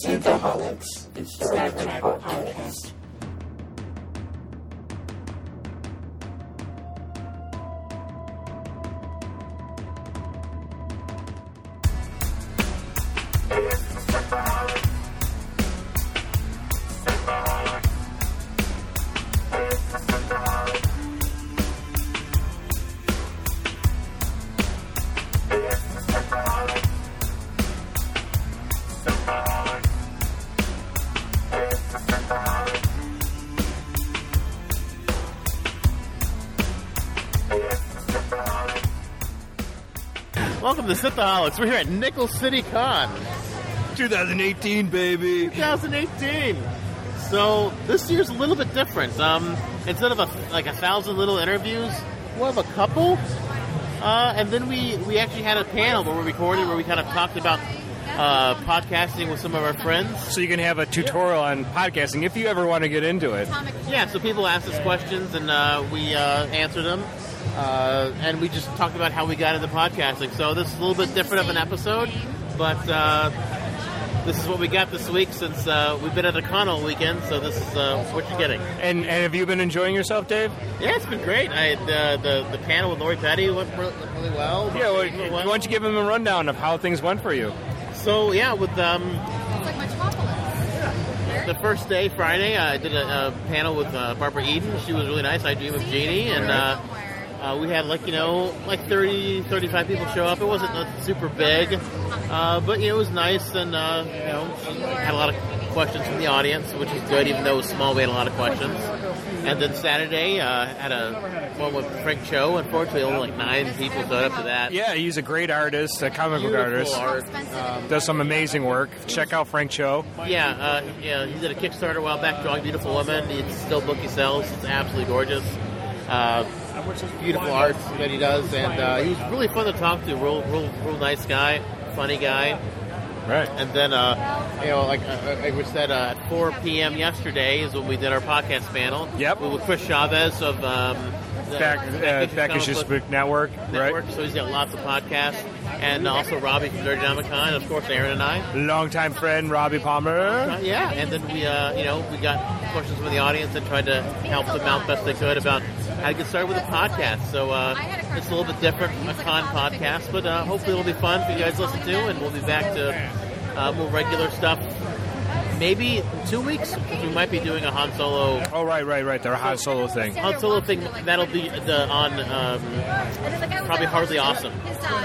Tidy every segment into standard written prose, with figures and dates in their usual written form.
Synthaholics. It's the Record Podcast. Welcome to Synthaholics. We're here at Nickel City Con. 2018, baby. 2018. So this year's a little bit different. Instead of 1,000 little interviews, we'll have a couple. And then we actually had a panel where we recorded where we kind of talked about podcasting with some of our friends. So you can have a tutorial on podcasting if you ever want to get into it. Yeah, so people asked us questions and we answered them. And we just talked about how we got into podcasting. So this is a little bit different of an episode, but this is what we got this week since we've been at a con all weekend, so this is what you're getting. And have you been enjoying yourself, Dave? Yeah, it's been great. The panel with Lori Petty went really well. Yeah, why don't you give them a rundown of how things went for you? So, yeah, with It's like Metropolis. the first day, Friday, I did a panel with Barbara Eden. She was really nice. I Dream of Jeannie, and we had 30, 35 people show up. It wasn't super big, but it was nice, and had a lot of questions from the audience, which was good. Even though it was small, we had a lot of questions. And then Saturday, had one with Frank Cho. Unfortunately, only 9 people showed up to that. Yeah, he's a great artist, a comic book artist. Art. Does some amazing work. Check out Frank Cho. Yeah, he did a Kickstarter a while back, Drawing Beautiful Women. It's still book he sells. It's absolutely gorgeous. Beautiful art that he does, and he was really fun to talk to. Real nice guy, funny guy. Right. And then, like we said, at 4 p.m. yesterday is when we did our podcast panel. Yep. With Chris Chavez of Backishes Book Network. Right. So he's got lots of podcasts. And also Robbie from Nerdynomicon, and of course Aaron and I. Longtime friend Robbie Palmer. Yeah, and then we got questions from the audience and tried to help them out best they could about how to get started with a podcast. So it's a little bit different, a con podcast, but hopefully it'll be fun for you guys to listen to, and we'll be back to more regular stuff. Maybe 2 weeks, because we might be doing a Han Solo. Oh, right. Their Han Solo thing. Han Solo thing, that'll be on probably Hardly Awesome.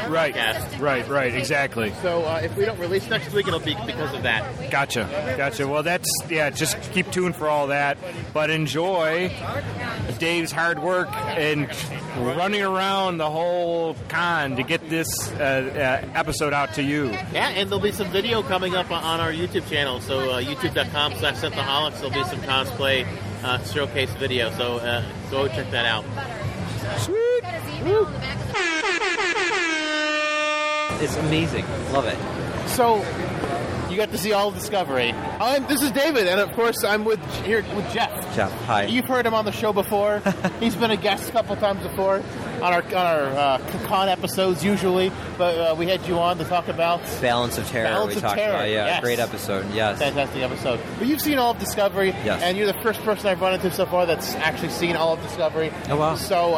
Right, podcast. right, exactly. So if we don't release next week, it'll be because of that. Gotcha. Well, just keep tuned for all that. But enjoy Dave's hard work and running around the whole con to get this episode out to you. Yeah, and there'll be some video coming up on our YouTube channel. So youtube.com/Synthaholics, there'll be some cosplay showcase video. So go check that out. Sweet. Woo. It's amazing. Love it. So you got to see all of Discovery. This is David, and of course I'm here with Jeff. Jeff, hi. You've heard him on the show before. He's been a guest a couple times before on our con episodes usually, but we had you on to talk about Balance of Terror. About. Yeah, yes. Great episode. Yes, fantastic episode. But you've seen all of Discovery, yes. And you're the first person I've run into so far that's actually seen all of Discovery. Oh wow! So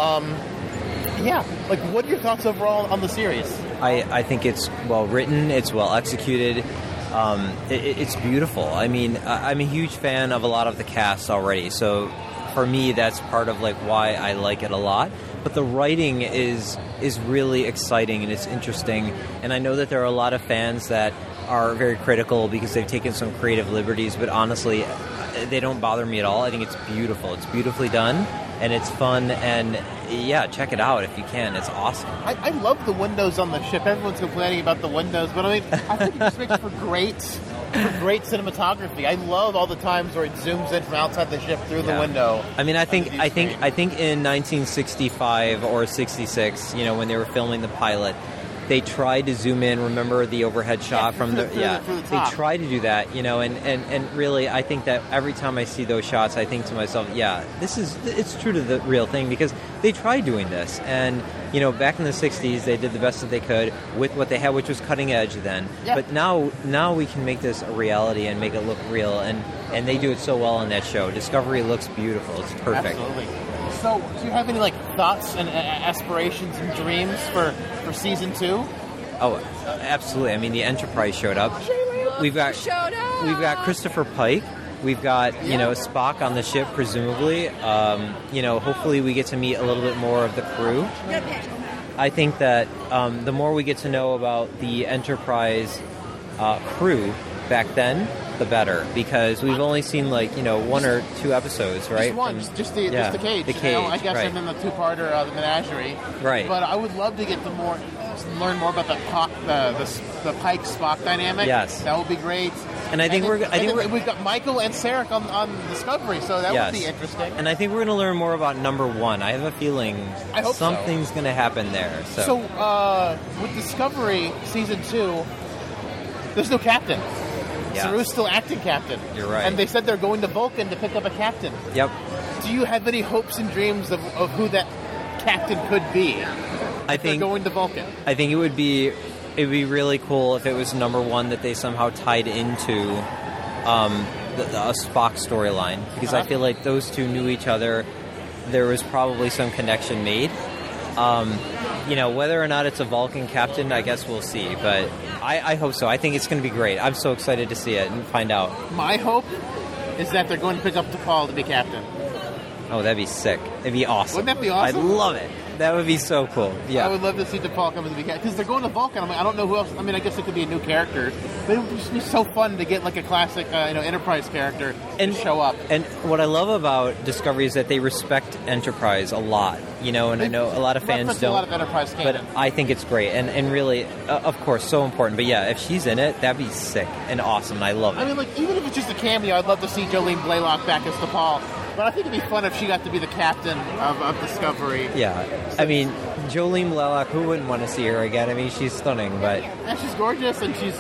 what are your thoughts overall on the series? I think it's well written. It's well executed. It's beautiful. I mean, I'm a huge fan of a lot of the cast already, so for me, that's part of why I like it a lot. But the writing is really exciting and it's interesting. And I know that there are a lot of fans that are very critical because they've taken some creative liberties. But honestly, they don't bother me at all. I think it's beautiful. It's beautifully done and it's fun. And yeah, check it out if you can. It's awesome. I love the windows on the ship. Everyone's complaining about the windows, but I think it just makes for great cinematography. I love all the times where it zooms in from outside the ship through the window. I mean, I think in 1965 or 66, when they were filming the pilot, they tried to zoom in. Remember the overhead shot from the top. They tried to do that, and really, I think that every time I see those shots, I think to myself, it's true to the real thing, because they tried doing this, and back in the 60s, they did the best that they could with what they had, which was cutting edge then. Yeah. But now we can make this a reality and make it look real, and they do it so well on that show. Discovery looks beautiful. It's perfect. Absolutely. So, do you have any thoughts and aspirations and dreams for season 2? Oh, absolutely. I mean, the Enterprise showed up. We've got Christopher Pike. We've got Spock on the ship, presumably. Hopefully we get to meet a little bit more of the crew. I think that the more we get to know about the Enterprise crew back then, the better, because we've only seen 1 or 2 episodes, right? Just the cage. The cage, I guess, right. and then the 2-parter, the menagerie. Right. But I would love to get learn more about the Pike Spock dynamic. Yes, that would be great. And I think we've got Michael and Sarek on Discovery, so that would be interesting. And I think we're going to learn more about number 1. I have a feeling something's going to happen there. So with Discovery season 2, there's no captain. Yeah. Saru's still acting captain. You're right. And they said they're going to Vulcan to pick up a captain. Yep. Do you have any hopes and dreams of who that captain could be? I think they're going to Vulcan. I think it would be really cool if it was number 1 that they somehow tied into a Spock storyline, because I feel like those two knew each other. There was probably some connection made. Whether or not it's a Vulcan captain, I guess we'll see. But I hope so. I think it's going to be great. I'm so excited to see it and find out. My hope is that they're going to pick up T'Pol to be captain. Oh, that'd be sick. It'd be awesome. Wouldn't that be awesome? I'd love it. That would be so cool. Yeah. I would love to see T'Pol come to be captain, because they're going to Vulcan. I don't know who else. I guess it could be a new character. But it would just be so fun to get a classic, Enterprise character to show up. And what I love about Discovery is that they respect Enterprise a lot. And I know a lot of fans don't. A lot of Enterprise canon. But I think it's great, and really, of course, so important. But yeah, if she's in it, that'd be sick and awesome. And I love it. Even if it's just a cameo, I'd love to see Jolene Blaylock back as T'Pol. But I think it'd be fun if she got to be the captain of Discovery. Yeah. Jolene Blaylock, who wouldn't want to see her again? She's stunning, but... And she's gorgeous, and she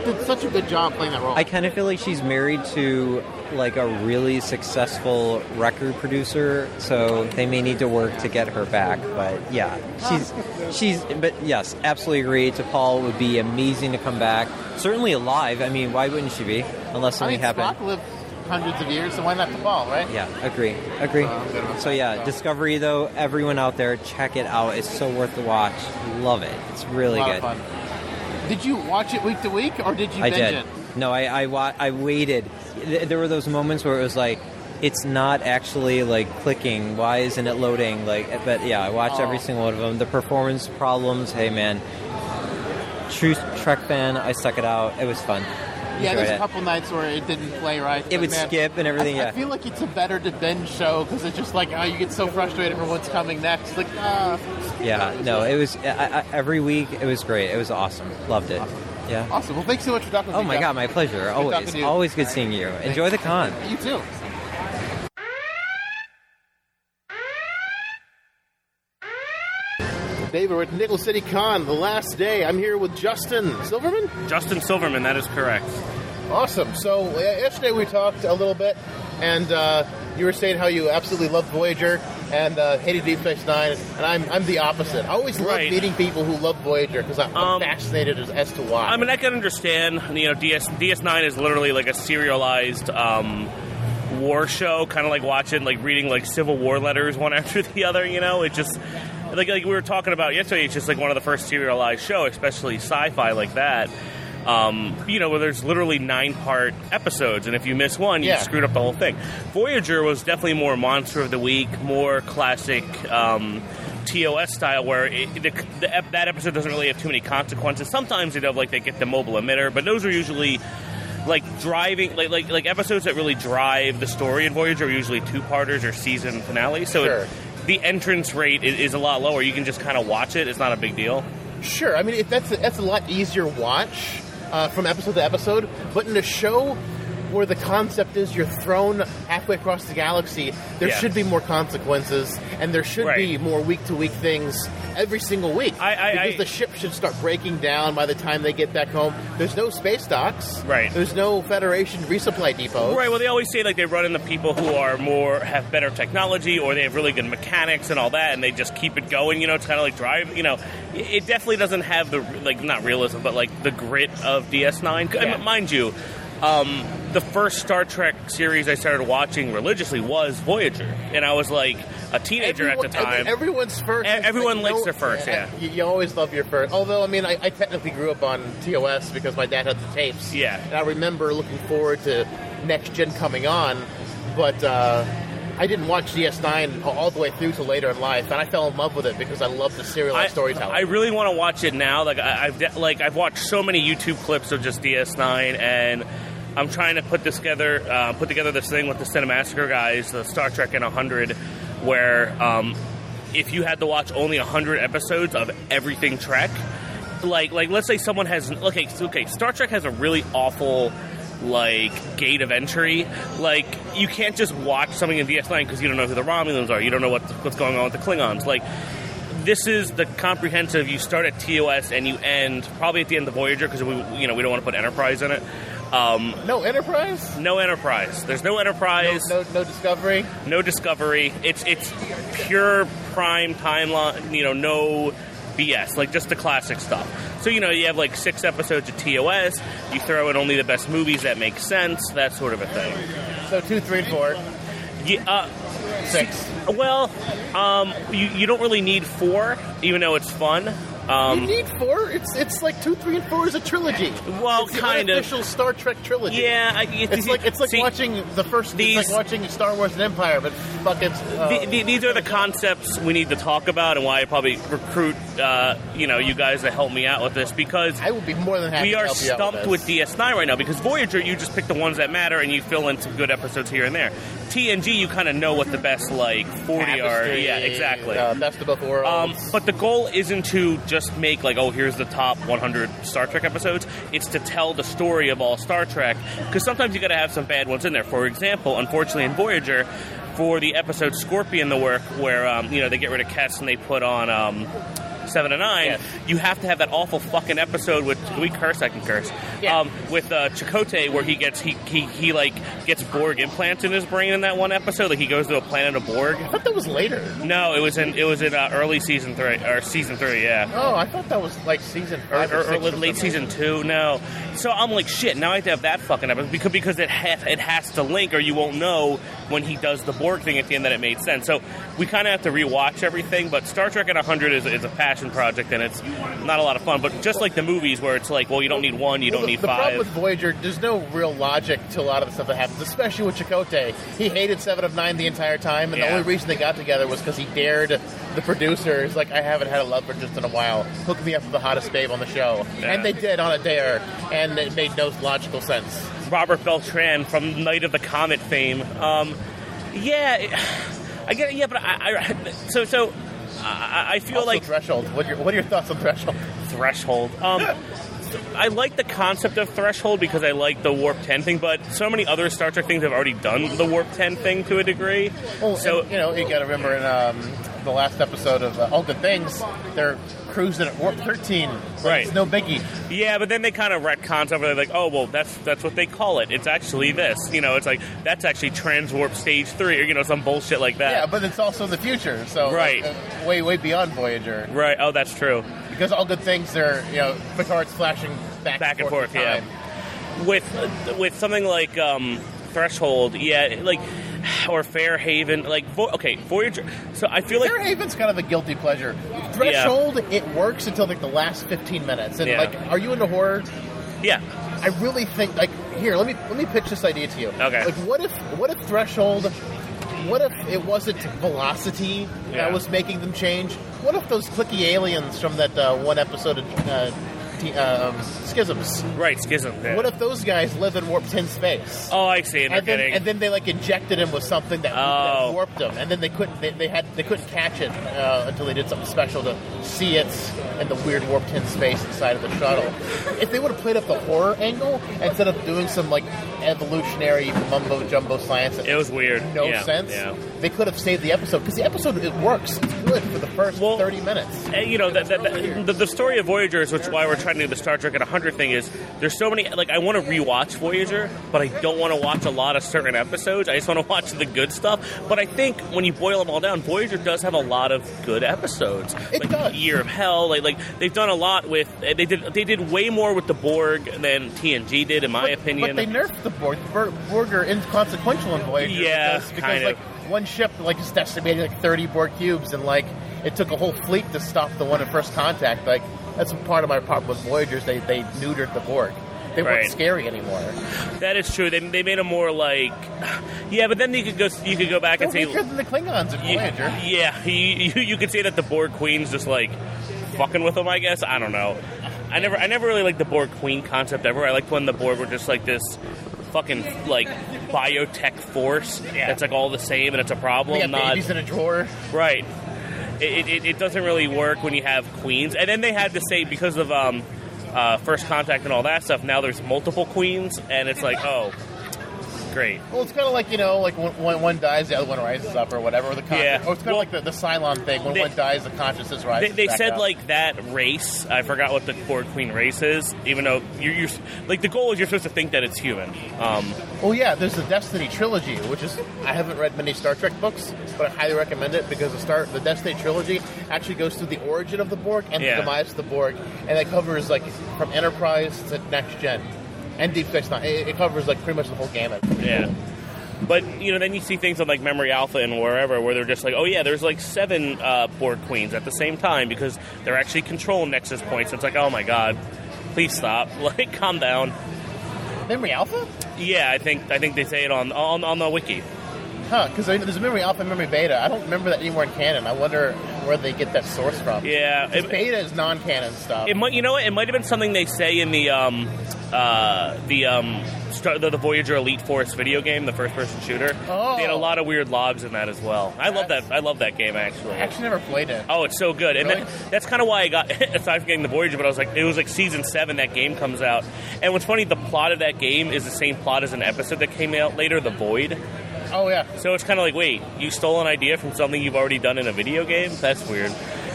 did such a good job playing that role. I kind of feel like she's married to, a really successful record producer, so they may need to work to get her back. But, yeah, but, yes, absolutely agree. T'Pol would be amazing to come back. Certainly alive. Why wouldn't she be? Unless something happened. Spock lived hundreds of years, so why not T'Pol, right? Yeah, agree. So yeah, Discovery, though, everyone out there, check it out. It's so worth the watch. Love it. It's really good. Of fun. Did you watch it week to week, or did you binge it? No, I waited. There were those moments where it was it's not actually clicking. Why isn't it loading? But yeah, I watched every single one of them. The performance problems, hey man, true Trek fan, I stuck it out. It was fun. Yeah, there's a couple nights where it didn't play right. It would skip and everything. I feel like it's a better to binge show, because it's just you get so frustrated for what's coming next. Yeah, no, it was every week. It was great. It was awesome. Loved it. Awesome. Yeah. Awesome. Well, thanks so much for talking to me. Oh my God, my pleasure. Always good seeing you. Thanks. Enjoy the con. You too. Dave, we're at Nickel City Con, the last day. I'm here with Justin Silverman? Justin Silverman, that is correct. Awesome. So yesterday we talked a little bit, and you were saying how you absolutely loved Voyager and hated Deep Space Nine, and I'm the opposite. I always love meeting people who love Voyager, because I'm fascinated as to why. I can understand. DS9 is literally a serialized war show, kind of reading Civil War letters one after the other. It just... Like we were talking about yesterday, it's just one of the first serialized show, especially sci-fi like that. Where there's literally 9-part episodes, and if you miss one, you screwed up the whole thing. Voyager was definitely more Monster of the Week, more classic TOS style, where that episode doesn't really have too many consequences. Sometimes they get the mobile emitter, but those are usually driving, episodes that really drive the story in Voyager are usually 2-parters or season finales. So the entrance rate is a lot lower. You can just kind of watch it. It's not a big deal. Sure. That's a lot easier watch from episode to episode. But in a show where the concept is you're thrown halfway across the galaxy, there should be more consequences, and there should be more week-to-week things every single week. Because the ship should start breaking down by the time they get back home. There's no space docks. Right. There's no Federation resupply depots. Right, well, they always say, like, they run into people who are have better technology, or they have really good mechanics and all that, and they just keep it going, you know, it's kind of like Drive, you know. It definitely doesn't have the, like, not realism, but, like, the grit of DS9. Yeah. Mind you, the first Star Trek series I started watching religiously was Voyager, and I was like a teenager at the time. Everyone's first. Everyone likes their first, You always love your first. Although, I mean, I technically grew up on TOS because my dad had the tapes. Yeah. And I remember looking forward to Next Gen coming on, but I didn't watch DS9 all the way through till later in life, and I fell in love with it because I love the serialized storytelling. I really want to watch it now. Like I've watched so many YouTube clips of just DS9, and I'm trying to put together this thing with the Cinemassacre guys, the Star Trek in 100, where if you had to watch only 100 episodes of everything Trek, like let's say someone has Star Trek has a really awful like gate of entry. Like you can't just watch something in DS9 because you don't know who the Romulans are, you don't know what's going on with the Klingons. Like this is the comprehensive. You start at TOS and you end probably at the end of Voyager because we don't want to put Enterprise in it. No Enterprise? No Enterprise. There's no Enterprise. No Discovery? No Discovery. It's pure prime timeline, no BS, like just the classic stuff. So, you have like 6 episodes of TOS, you throw in only the best movies that make sense, that sort of a thing. So 2, 3, and 4. Yeah, 6. Well, you don't really need 4, even though it's fun. You need 4? It's like 2, 3, and 4 is a trilogy. Well, it's kind the of. official Star Trek trilogy. Yeah, it's like watching the first. It's like watching Star Wars and Empire, but these are the concepts we need to talk about, and why I probably recruit you guys to help me out with this, because I would be more than happy. We are to help you out stumped with DS9 right now, because Voyager, you just pick the ones that matter and you fill in some good episodes here and there. TNG, you kind of know what the best 40 are. Yeah, exactly. Best of both worlds. But the goal isn't to just make here's the top 100 Star Trek episodes. It's to tell the story of all Star Trek, because sometimes you got to have some bad ones in there. For example, unfortunately in Voyager, for the episode Scorpion, the work where they get rid of Kess and they put on 7 and 9, yes. You have to have that awful fucking episode with, can we curse? I can curse. Yeah. With Chakotay, where he gets Borg implants in his brain in that one episode. Like he goes to a planet of Borg. I thought that was later. No, it was in early season 3 or season 3. Yeah. Oh, I thought that was like season 5 or late season 2. No. So I'm like, shit. Now I have to have that fucking episode because it has to link, or you won't know when he does the Borg thing at the end that it made sense. So we kind of have to rewatch everything. But Star Trek at 100 is a passion project, and it's not a lot of fun. But just like the movies, where it's like, well, you don't need 1, you don't need 5. The problem with Voyager, there's no real logic to a lot of the stuff that happens, especially with Chakotay. He hated 7 of 9 the entire time, and the only reason they got together was because he dared the producers, like, I haven't had a love interest in a while, hook me up with the hottest babe on the show. Yeah. And they did on a dare, and it made no logical sense. Robert Beltran from Night of the Comet fame. I get it, yeah, but I feel also like... Threshold. What are your thoughts on Threshold? Threshold. I like the concept of Threshold because I like the Warp 10 thing, but so many other Star Trek things have already done the Warp 10 thing to a degree. Well, so and, you got to remember in the last episode of All Good Things, they're cruising at Warp 13. Right. It's no biggie. Yeah, but then they kind of retcon something. They're like, oh, well, that's what they call it. It's actually this. It's like, that's actually Transwarp Stage 3, or, some bullshit like that. Yeah, but it's also the future, so right. Way, way beyond Voyager. Right, oh, that's true. Because All Good Things, they're, Picard's flashing back and forth, yeah. With something like Threshold, yeah, like, or Fairhaven, like, Voyager. So I feel like Fairhaven's kind of a guilty pleasure. Threshold, it works until like the last 15 minutes. And like, are you into horror? Yeah. I really think, like, here, let me pitch this idea to you. Okay. Like, what if Threshold? What if it wasn't Velocity that was making them change? What if those clicky aliens from that one episode of Schisms. Right, Schism. Yeah. What if those guys live in Warp 10 space? Oh, I see. And then they like injected him with something that warped him, and then they couldn't catch it until they did something special to see it in the weird Warp 10 space inside of the shuttle. If they would have played up the horror angle instead of doing some like evolutionary mumbo jumbo science, it was weird. No sense. Yeah. They could have saved the episode because the episode it works. It's good for the first 30 minutes. You know, the story of Voyagers, which is why we're trying to do the Star Trek at 100 thing, is there's so many. Like, I want to rewatch Voyager, but I don't want to watch a lot of certain episodes. I just want to watch the good stuff. But I think when you boil them all down, Voyager does have a lot of good episodes. It does. Year of Hell, like they've done a lot with. They did way more with the Borg than TNG did, in my opinion. But they nerfed the Borg. Borg are inconsequential in Voyager. Yeah, because like one ship like just decimated like 30 Borg cubes, and like it took a whole fleet to stop the one at First Contact. Like that's part of my problem with Voyagers. They neutered the Borg. They weren't scary anymore. That is true. They made them more like, but then you could go back and say weaker than the Klingons in Voyager. Yeah, you could say that the Borg Queen's just like fucking with them. I guess I don't know. I never really liked the Borg Queen concept ever. I liked when the Borg were just like this fucking like biotech force that's like all the same and it's a problem. They got babies in a drawer. Right. It doesn't really work when you have queens. And then they had to say because of First Contact and all that stuff, now there's multiple queens, and it's like, oh, great. Well, it's kind of like, like when one dies, the other one rises up or whatever. Or it's kind of like the Cylon thing. When one dies, the consciousness rises They said, up. like, that race, I forgot what the Borg Queen race is, even though you're like, the goal is you're supposed to think that it's human. There's the Destiny trilogy, which is, I haven't read many Star Trek books, but I highly recommend it because the Destiny trilogy actually goes through the origin of the Borg and the demise of the Borg, and it covers, like, from Enterprise to Next Gen. And Deep Space Nine. It covers, like, pretty much the whole gamut. Yeah. But, then you see things on, like, Memory Alpha and wherever where they're just like, oh, yeah, there's, like, 7 Borg Queens at the same time because they're actually control nexus points. It's like, oh, my God. Please stop. Like, calm down. Memory Alpha? Yeah, I think they say it on the wiki. Huh, because there's a Memory Alpha and Memory Beta. I don't remember that anymore in canon. I wonder where they get that source from. Yeah. Beta is non-canon stuff. It might have been something they say in the Voyager Elite Force video game, the first-person shooter. Oh. They had a lot of weird logs in that as well. I love that game, actually. I actually never played it. Oh, it's so good. And really? that's kind of why I got, aside from getting the Voyager, but it was like Season 7 that game comes out. And what's funny, the plot of that game is the same plot as an episode that came out later, The Void. Oh, yeah. So it's kind of like, wait, you stole an idea from something you've already done in a video game? That's weird.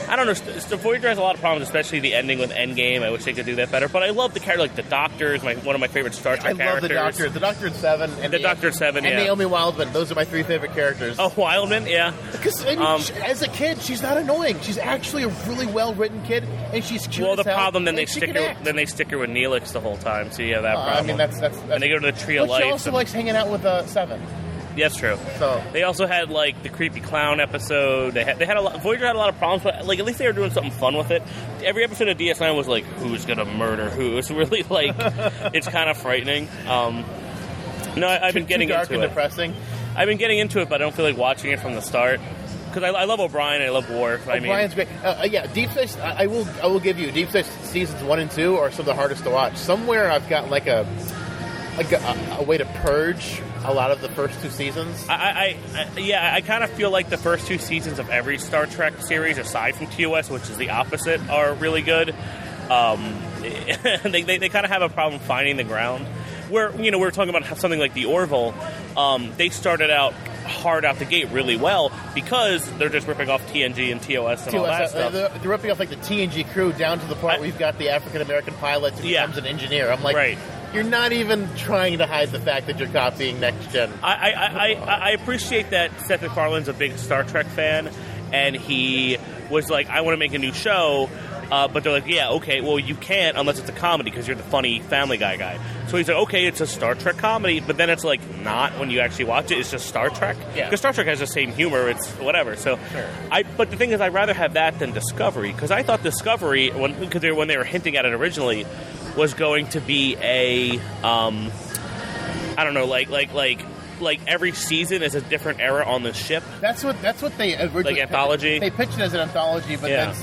I don't know. Voyager has a lot of problems, especially the ending with Endgame. I wish they could do that better. But I love the character, like the Doctor is one of my favorite Star Trek characters. I love the Doctor. The Doctor in 7. And the Doctor in 7, and Naomi Wildman. Those are my 3 favorite characters. Oh, Wildman? Yeah. Because, as a kid, she's not annoying. She's actually a really well-written kid, and she's cute. Well, the problem, then they stick her with Neelix the whole time, so you have that problem. I mean, that's and they go to the Tree of Life. But she also likes hanging out with 7. Yeah, that's true. So they also had like the creepy clown episode. They had a lot. Voyager had a lot of problems, but like at least they were doing something fun with it. Every episode of DS9 was like, who's gonna murder who? It's really like it's kind of frightening. I've been getting dark into and it. Depressing. I've been getting into it, but I don't feel like watching it from the start. Because I love O'Brien, I love Worf. O'Brien's great. Deep Space. I will give you Deep Space seasons 1 and 2 are some of the hardest to watch. Somewhere I've got like a way to purge a lot of the first 2 seasons. I kind of feel like the first 2 seasons of every Star Trek series, aside from TOS, which is the opposite, are really good. They kind of have a problem finding the ground. Where, we're talking about something like the Orville, they started out hard out the gate really well because they're just ripping off TNG and TOS and all that stuff. They're ripping off like the TNG crew down to the part where we've got the African-American pilot who becomes an engineer. I'm like... Right. You're not even trying to hide the fact that you're copying Next Gen. I appreciate that Seth MacFarlane's a big Star Trek fan, and he was like, I want to make a new show, but they're like, yeah, okay, well, you can't unless it's a comedy because you're the funny Family Guy. So he's like, okay, it's a Star Trek comedy, but then it's like not when you actually watch it. It's just Star Trek. Yeah. Because Star Trek has the same humor. It's whatever. So, sure. But the thing is, I'd rather have that than Discovery because I thought Discovery, when they were hinting at it originally, was going to be a, I don't know, like every season is a different era on the ship. That's what they originally like anthology. They pitched it as an anthology, but then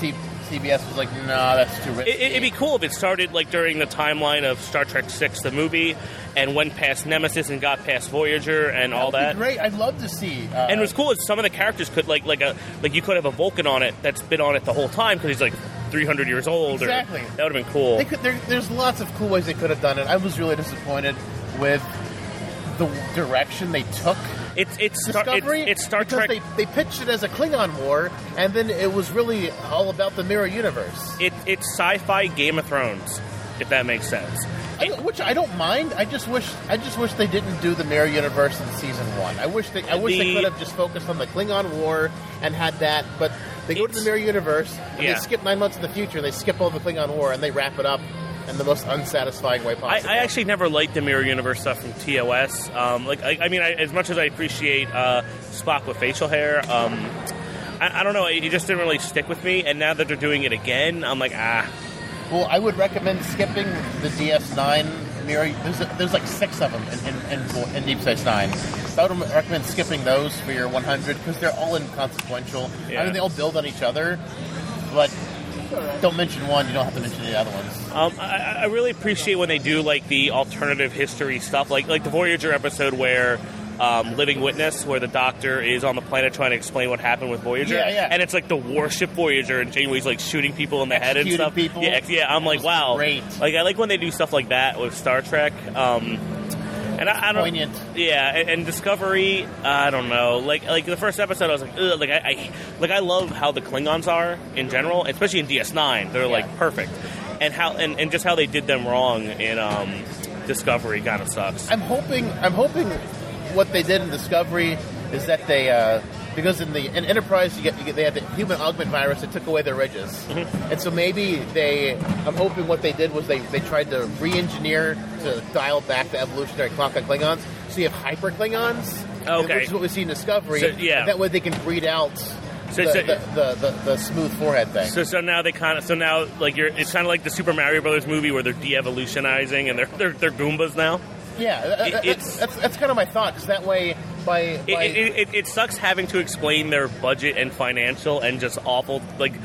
CBS was like, no, that's too risky. It'd be cool if it started like during the timeline of Star Trek VI, the movie, and went past Nemesis and got past Voyager and all that. Would be great. I'd love to see. And what's cool is some of the characters could like you could have a Vulcan on it that's been on it the whole time because he's like 300 years old. Exactly. That would have been cool. There's lots of cool ways they could have done it. I was really disappointed with the direction they took. It's Discovery. It's Star Trek. They pitched it as a Klingon war, and then it was really all about the mirror universe. It's sci-fi Game of Thrones, if that makes sense. Which I don't mind. I just wish they didn't do the mirror universe in season 1. I wish they could have just focused on the Klingon war and had that. But they go to the mirror universe and they skip 9 months in the future. They skip all the Klingon war and they wrap it up in the most unsatisfying way possible. I actually never liked the mirror universe stuff from TOS. As much as I appreciate Spock with facial hair, I don't know. It just didn't really stick with me. And now that they're doing it again, I'm like, Well, I would recommend skipping the DS9 mirror. There's like 6 of them in Deep Space Nine. So I would recommend skipping those for your 100 because they're all inconsequential. Yeah. I mean, they all build on each other, but don't mention one, you don't have to mention the other ones. I really appreciate when they do like the alternative history stuff, like the Voyager episode where Living Witness, where the Doctor is on the planet trying to explain what happened with Voyager. Yeah. And it's like the warship Voyager, and Janeway's like shooting people in the head and stuff. People. Yeah. I'm like, wow. Great. Like I like when they do stuff like that with Star Trek. And I don't. Poignant. Yeah, and Discovery, I don't know. Like the first episode, I was like, ugh. I love how the Klingons are in general, especially in DS9. They're like perfect, and and just how they did them wrong in Discovery kind of sucks. I'm hoping what they did in Discovery is that they because in Enterprise they had the human augment virus that took away their ridges, and so maybe I'm hoping what they did was they tried to re-engineer to dial back the evolutionary clock on Klingons, so you have hyper Klingons, which is what we see in Discovery. So, yeah. That way they can breed out the smooth forehead thing. So now it's kind of like the Super Mario Brothers movie where they're de-evolutionizing and they're Goombas now. Yeah, that's kind of my thought, because that way, It sucks having to explain their budget and financial and just awful, like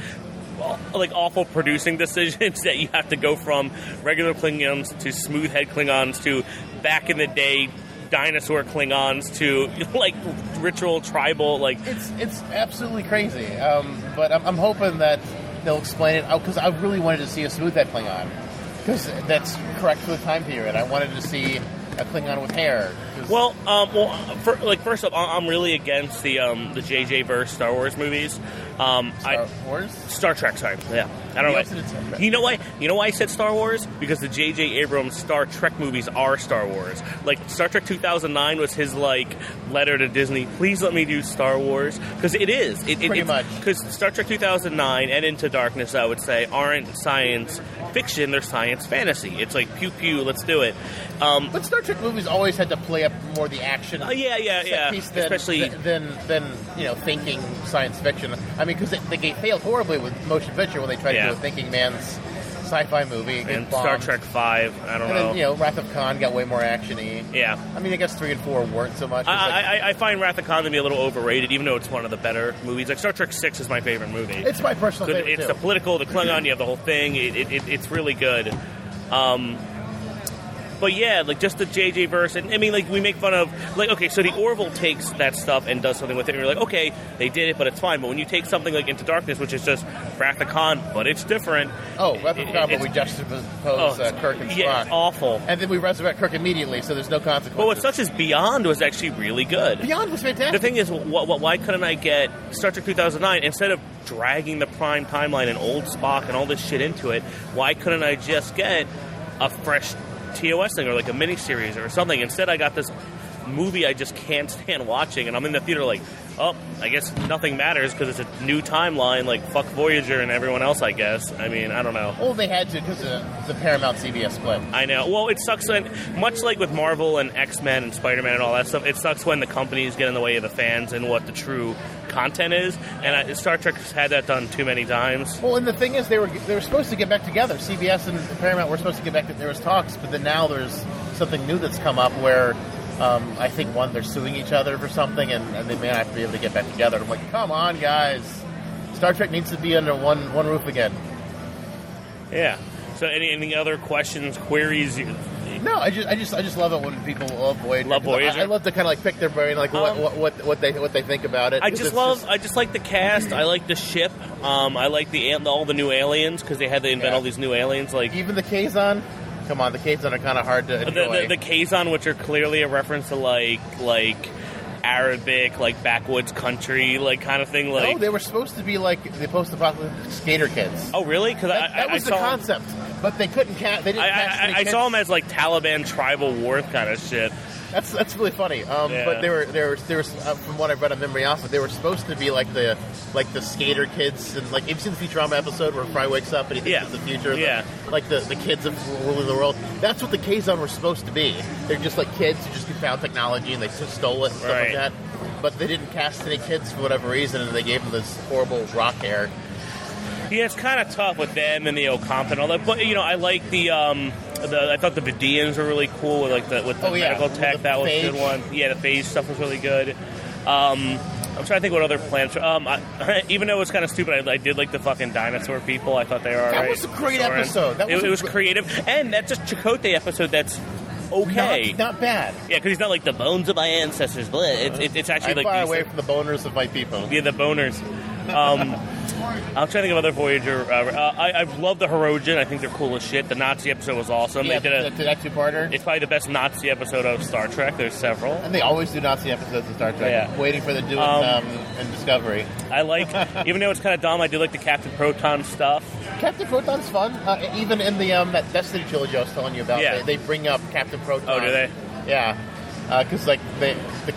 awful producing decisions that you have to go from regular Klingons to smooth-head Klingons to back in the day dinosaur Klingons to like ritual tribal, like it's absolutely crazy. But I'm hoping that they'll explain it, because I really wanted to see a smooth-head Klingon, because that's correct for the time period. I wanted to see a Klingon with hair. First off, I'm really against the JJ verse Star Wars movies. Star Trek, sorry. Yeah, I don't know. You know why? You know why I said Star Wars? Because the J.J. Abrams Star Trek movies are Star Wars. Like Star Trek 2009 was his like letter to Disney. Please let me do Star Wars, because it is. Pretty much. Because Star Trek 2009 and Into Darkness, I would say, aren't science fiction. They're science fantasy. It's like pew pew. Let's do it. But Star Trek movies always had to play up more the action. Yeah. Especially than thinking science fiction. I mean, because they failed horribly with motion picture when they tried to do a thinking man's sci-fi movie. And Star Trek 5, I don't know. And then, Wrath of Khan got way more action-y. Yeah. I mean, I guess 3 and 4 weren't so much. I find Wrath of Khan to be a little overrated, even though it's one of the better movies. Like, Star Trek 6 is my favorite movie. It's my personal favorite, It's the political, the Klingon, you have the whole thing. It's really good. But yeah, like just the JJ verse, and I mean, like we make fun of, like, okay, so the Orville takes that stuff and does something with it, and you're like, okay, they did it, but it's fine. But when you take something like Into Darkness, which is just Wrath of Khan, but it's different. Oh, Wrath of Khan, but we juxtapose Kirk and Spock. Yeah, awful. And then we resurrect Kirk immediately, so there's no consequences. But what sucks is Beyond was actually really good. Beyond was fantastic. The thing is, why couldn't I get Star Trek 2009, instead of dragging the Prime timeline and old Spock and all this shit into it, why couldn't I just get a fresh TOS thing or like a miniseries or something? Instead, I got this movie I just can't stand watching, and I'm in the theater like, oh, I guess nothing matters because it's a new timeline, like fuck Voyager and everyone else, I guess. I mean, I don't know. Well, they had to because of the Paramount CBS split. I know. Well, it sucks when, much like with Marvel and X-Men and Spider-Man and all that stuff, it sucks when the companies get in the way of the fans and what the true content is, and Star Trek has had that done too many times. Well, and the thing is, they were supposed to get back together. CBS and Paramount were supposed to get back together. There was talks, but then now there's something new that's come up where I think, they're suing each other for something, and they may not be able to get back together. I'm like, come on, guys. Star Trek needs to be under one roof again. Yeah. So any other questions, queries? No, I just love it when people love Voyager. Love Voyager. I love to kind of like pick their brain, like what they think about it. I just like the cast. I like the ship. I like all the new aliens because they had to invent all these new aliens. Like even the Kazon. Come on, the Kazon are kind of hard to enjoy. The Kazon, which are clearly a reference to like Arabic, like backwoods country, like kind of thing. Like no, they were supposed to be like the post-apocalyptic skater kids. Oh, really? Because that was the concept, but they couldn't cast. They didn't cast any kids. I saw them as like Taliban tribal war kind of shit. That's really funny. But they were from what I read on Memory Alpha, they were supposed to be like the skater kids, and like you've seen the Futurama episode where Fry wakes up and he thinks it's the future. The kids of ruling the world. That's what the Kazon were supposed to be. They're just like kids who just found technology and they just stole it and stuff like that. But they didn't cast any kids for whatever reason, and they gave them this horrible rock hair. Yeah, it's kind of tough with them and the Ocamp and all that. But I like I thought the Vidians were really cool with the medical tech. That was a good one. Yeah, the phage stuff was really good. I'm trying to think what other plans. Even though it was kind of stupid, I did like the fucking dinosaur people. I thought they were all right. That was a great episode. It was creative, and that's a Chakotay episode. That's okay. Not bad. Yeah, because he's not like the bones of my ancestors. But it's actually like far away from the boners of my people. Yeah, the boners. I'm trying to think of other Voyager. I love the Hirogen. I think they're cool as shit. The Nazi episode was awesome. Yeah, they did that two-parter. It's probably the best Nazi episode of Star Trek. There's several. And they always do Nazi episodes of Star Trek. Yeah. Waiting for the do in Discovery. I like, even though it's kind of dumb, I do like the Captain Proton stuff. Captain Proton's fun. Even in the that Destiny trilogy I was telling you about, they bring up Captain Proton. Oh, do they? Yeah. Because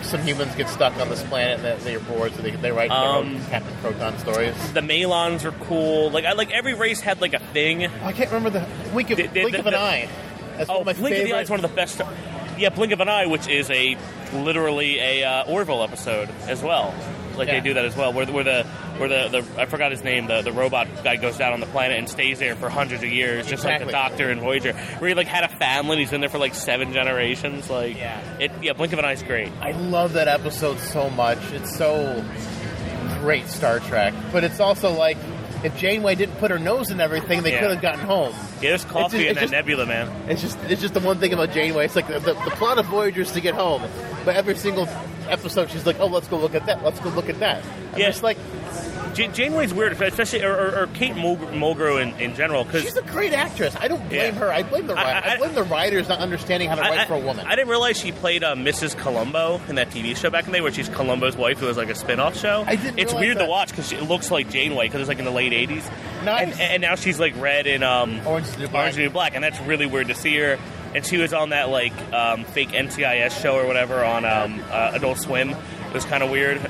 some humans get stuck on this planet and they're bored, so they write their own Captain Proton stories. The Malons are cool. Like every race had like a thing. I can't remember the Blink of an Eye. That's one of my Blink of the Eye is one of the best. Yeah, Blink of an Eye, which is literally a Orville episode as well. They do that as well. Where the I forgot his name, the robot guy goes down on the planet and stays there for hundreds of years, just like the Doctor in Voyager, where he had a family and he's been there for 7 generations. Blink of an Eye is great. I love that episode so much. It's so great Star Trek, but it's also if Janeway didn't put her nose in everything, they could have gotten home. Yeah, there's coffee in that nebula, man. It's just the one thing about Janeway. It's like the plot of Voyager is to get home, but every single episode she's like, oh, let's go look at that. Let's go look at that. I'm just like, Janeway's weird, especially or Kate Mulgrew in general. Cause she's a great actress. I don't blame her. I blame the I blame the writers not understanding how to write for a woman. I didn't realize she played Mrs. Columbo in that TV show back in the day, where she's Columbo's wife. It was like a spin-off show. It's weird to watch because it looks like Janeway because it's in the late 80s. Nice. And now she's red in Orange is the New Black, and that's really weird to see her. And she was on that fake NCIS show or whatever on Adult Swim. It was kind of weird.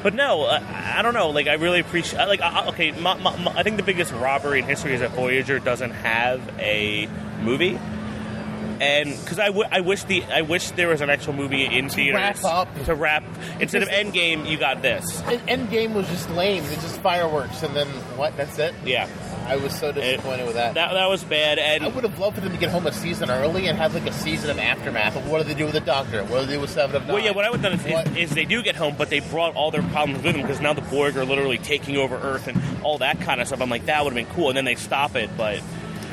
But no, I don't know. I really appreciate. I think the biggest robbery in history is that Voyager doesn't have a movie, and because I wish there was an actual movie in theaters to wrap. Instead of Endgame, you got this. Endgame was just lame. It's just fireworks, and then what? That's it. Yeah. I was so disappointed with that. That was bad. And I would have loved for them to get home a season early and have a season of aftermath of what do they do with the Doctor? What do they do with 7 of 9? Well, yeah, what I would have done is they do get home, but they brought all their problems with them because now the Borg are literally taking over Earth and all that kind of stuff. I'm like, that would have been cool, and then they stop it, but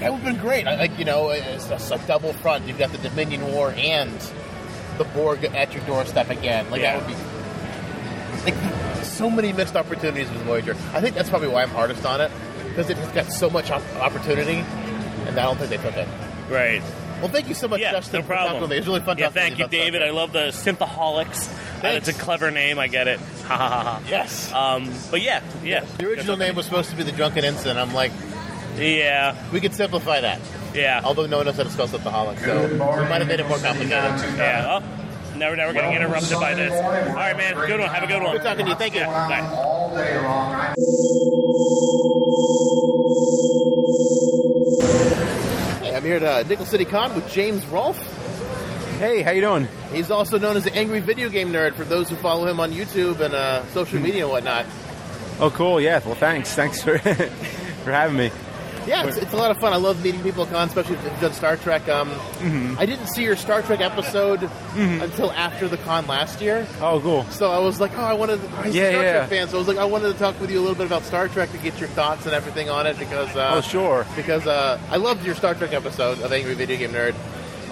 that would have been great. It's a double front. You've got the Dominion War and the Borg at your doorstep again. That would be so many missed opportunities with Voyager. I think that's probably why I'm hardest on it. Because it has got so much opportunity, and I don't think they took it. Right. Well, thank you so much, Justin. No problem. For talking with me. It was really fun talking thank you, David. I love the Synthaholics. It's a clever name. I get it. Ha ha ha. Yes. But yeah. The original name was supposed to be the Drunken Ensign. I'm like, yeah. We could simplify that. Yeah. Although no one knows how to spell Synthaholics, so we might have made it more complicated. Yeah. Never going to get interrupted by this. All right, man. Good one. Have a good one. Good talking to you. Thank you. Bye. All day long. Hey, I'm here at Nickel City Con with James Rolfe. Hey, how you doing? He's also known as the Angry Video Game Nerd for those who follow him on YouTube and social media and whatnot. Oh, cool. Yeah. Well, thanks for for having me. Yeah, it's a lot of fun. I love meeting people at con, especially if you've done Star Trek. I didn't see your Star Trek episode until after the con last year. Oh, cool. So I was like, I wanted to... I'm a Star Trek fan, so I was like, I wanted to talk with you a little bit about Star Trek to get your thoughts and everything on it, because... sure. Because I loved your Star Trek episode of Angry Video Game Nerd.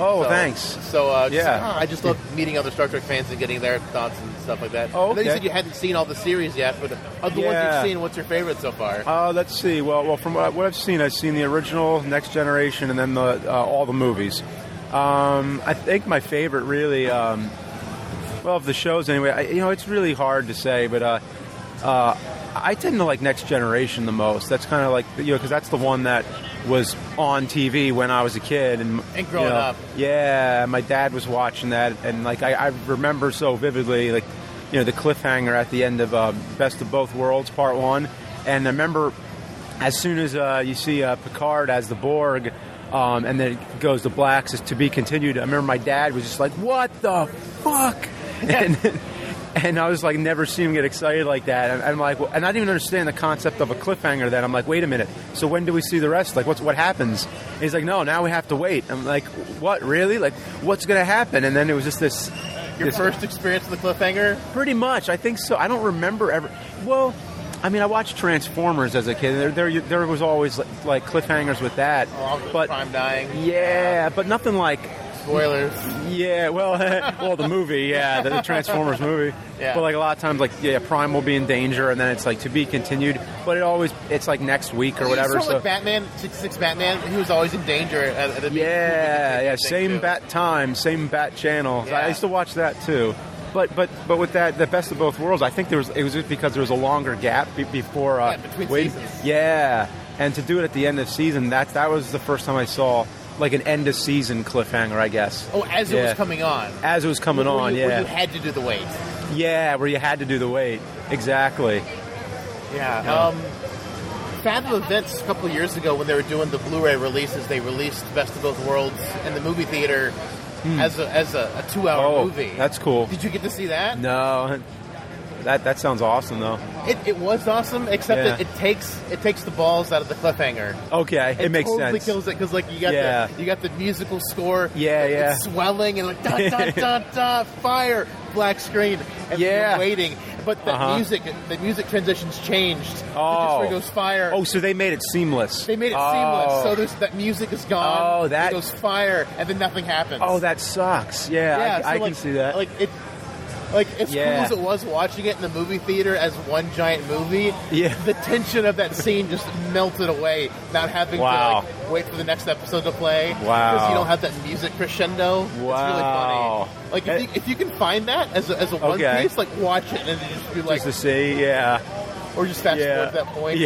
Oh, thanks. So, I just love meeting other Star Trek fans and getting their thoughts and stuff like that. Oh, okay. And then you said you hadn't seen all the series yet, but of the ones you've seen, what's your favorite so far? Let's see. Well, from what I've seen the original, Next Generation, and then all the movies. I think my favorite really, of the shows anyway, it's really hard to say, but I tend to like Next Generation the most. That's kind of like, because that's the one that was on TV when I was a kid and growing up. Yeah, my dad was watching that, and like I remember so vividly, like the cliffhanger at the end of Best of Both Worlds Part 1, and I remember as soon as you see Picard as the Borg, and then it goes to black, says to be continued. I remember my dad was just like, "What the fuck?" And I was like, never seen him get excited like that. And I'm like, and I didn't even understand the concept of a cliffhanger then. I'm like, wait a minute. So when do we see the rest? Like, what happens? And he's like, no, now we have to wait. I'm like, what, really? Like, what's going to happen? And then it was just this... Your first experience with the cliffhanger? Pretty much. I think so. I don't remember ever... Well, I mean, I watched Transformers as a kid. There was always, like cliffhangers with that. But Prime dying. Yeah, but nothing like... Spoilers. Yeah, well, the movie, the Transformers movie. Yeah. But like a lot of times, like Prime will be in danger, and then it's like to be continued. But it's like next week or whatever. So like Batman, 66 Batman, he was always in danger at the movie. Same bat time, same bat channel. Yeah. I used to watch that too. But with that, the Best of Both Worlds, I think it was just because there was a longer gap before between seasons. Yeah, and to do it at the end of the season, that was the first time I saw like an end of season cliffhanger, I guess. Oh, as it was coming on. As it was coming on, where you had to do the wait. Yeah, where you had to do the wait. Exactly. Yeah. Fathom Events a couple of years ago when they were doing the Blu-ray releases, they released Best of Both Worlds in the movie theater as a 2-hour movie. That's cool. Did you get to see that? No. That sounds awesome, though. It was awesome, except that it takes the balls out of the cliffhanger. Okay, it makes totally sense. Kills it because like you got the musical score. Yeah. It's swelling and like dot dot dot dot fire, black screen, and you're waiting. But the music transitions changed. Oh, it goes fire. Oh, so they made it seamless. Seamless. So that music is gone. Oh, it goes fire, and then nothing happens. Oh, that sucks. Yeah, I can see that. Like, as cool as it was watching it in the movie theater as one giant movie, the tension of that scene just melted away, not having to wait for the next episode to play. Wow. Because you don't have that music crescendo. Wow. It's really funny. Like, if you can find that as a one piece, like, watch it and then just be like... Just to see, Or just fast forward to that point.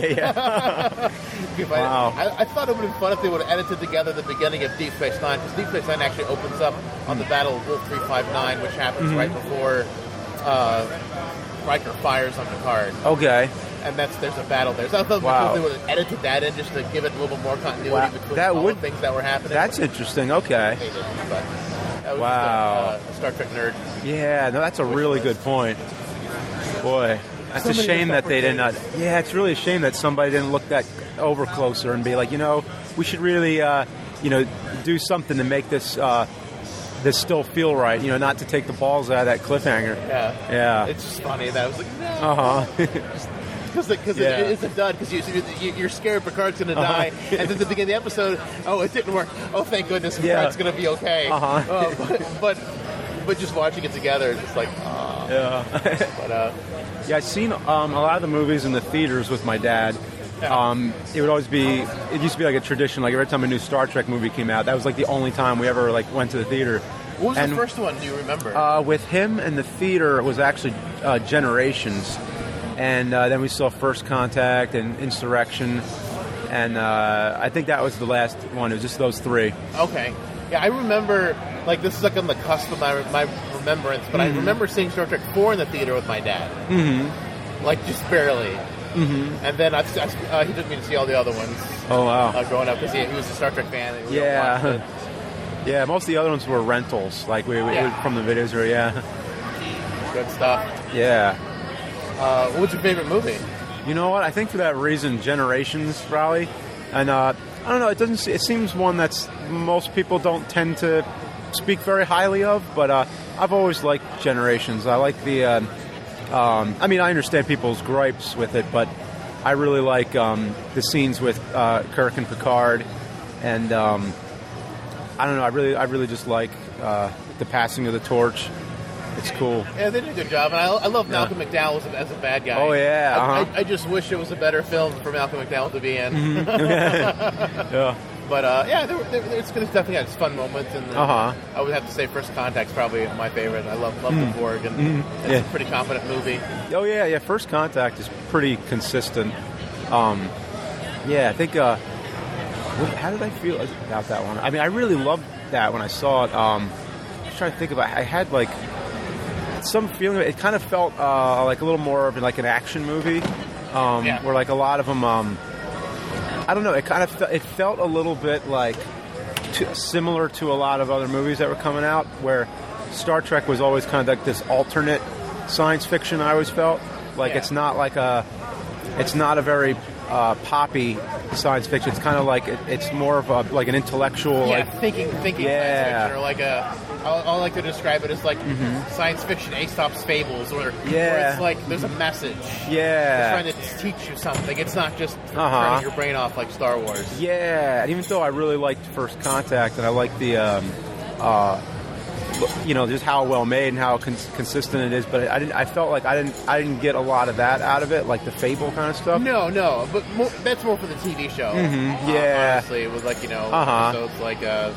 Wow. I thought it would have been fun if they would have edited together the beginning of Deep Space Nine, because Deep Space Nine actually opens up on the Battle of Wolf 359, which happens right before Riker fires on Picard. Okay. And there's a battle there. So I thought they would have edited that in just to give it a little more continuity between all the things that were happening. That's interesting. Okay. They didn't, but that was just a Star Trek nerd. Yeah, no, that's a really good point. Boy. That's a shame that they did not. Yeah, it's really a shame that somebody didn't look that over closer and be like, we should really, do something to make this this still feel right. Not to take the balls out of that cliffhanger. Yeah. It's just funny that I was like, Because it's a dud. Because you're scared Picard's going to die, and then at the beginning of the episode, it didn't work. Oh, thank goodness, Picard's going to be okay. But just watching it together, it's just like, I've seen a lot of the movies in the theaters with my dad. It used to be like a tradition, like every time a new Star Trek movie came out, that was like the only time we ever like went to the theater. What was the first one, do you remember? With him in the theater, it was actually Generations. And then we saw First Contact and Insurrection. And I think that was the last one. It was just those three. Okay. Yeah, I remember, like, this is like on the cusp of my remembrance, but I remember seeing Star Trek 4 in the theater with my dad. Mm-hmm. Like, just barely. Mm-hmm. And then he took me to see all the other ones. Oh, wow. Growing up, because he was a Star Trek fan. Yeah, most of the other ones were rentals, like we from the videos. Good stuff. Yeah. What was your favorite movie? You know what? I think for that reason, Generations, probably. And I don't know. It seems one that's most people don't tend to speak very highly of. But I've always liked Generations. I like the. I mean, I understand people's gripes with it, but I really like the scenes with Kirk and Picard, and I don't know. I really just like the passing of the torch. It's cool. Yeah, they did a good job, and I love Malcolm McDowell as a bad guy. Oh yeah. I just wish it was a better film for Malcolm McDowell to be in. Yeah. But it's definitely got its fun moments, and I would have to say First Contact's probably my favorite. I love the Borg, and it's a pretty competent movie. Oh yeah. First Contact is pretty consistent. I think. How did I feel about that one? I mean, I really loved that when I saw it. I was trying to think about. I had like some feeling. It kind of felt like a little more of like an action movie, where like a lot of them. I don't know. It kind of it felt a little bit like similar to a lot of other movies that were coming out, where Star Trek was always kind of like this alternate science fiction. I always felt like it's not a very poppy science fiction. It's kind of like it's more of like an intellectual, thinking science fiction, or like I like to describe it as like science fiction Aesop's fables, where it's like there's a message. Yeah, it's trying to teach you something. It's not just turning your brain off like Star Wars. Yeah, and even though I really liked First Contact, and I like the just how well made and how consistent it is, but I felt like I didn't get a lot of that out of it, like the fable kind of stuff. No, but that's more for the TV show. Honestly, it was like episodes like the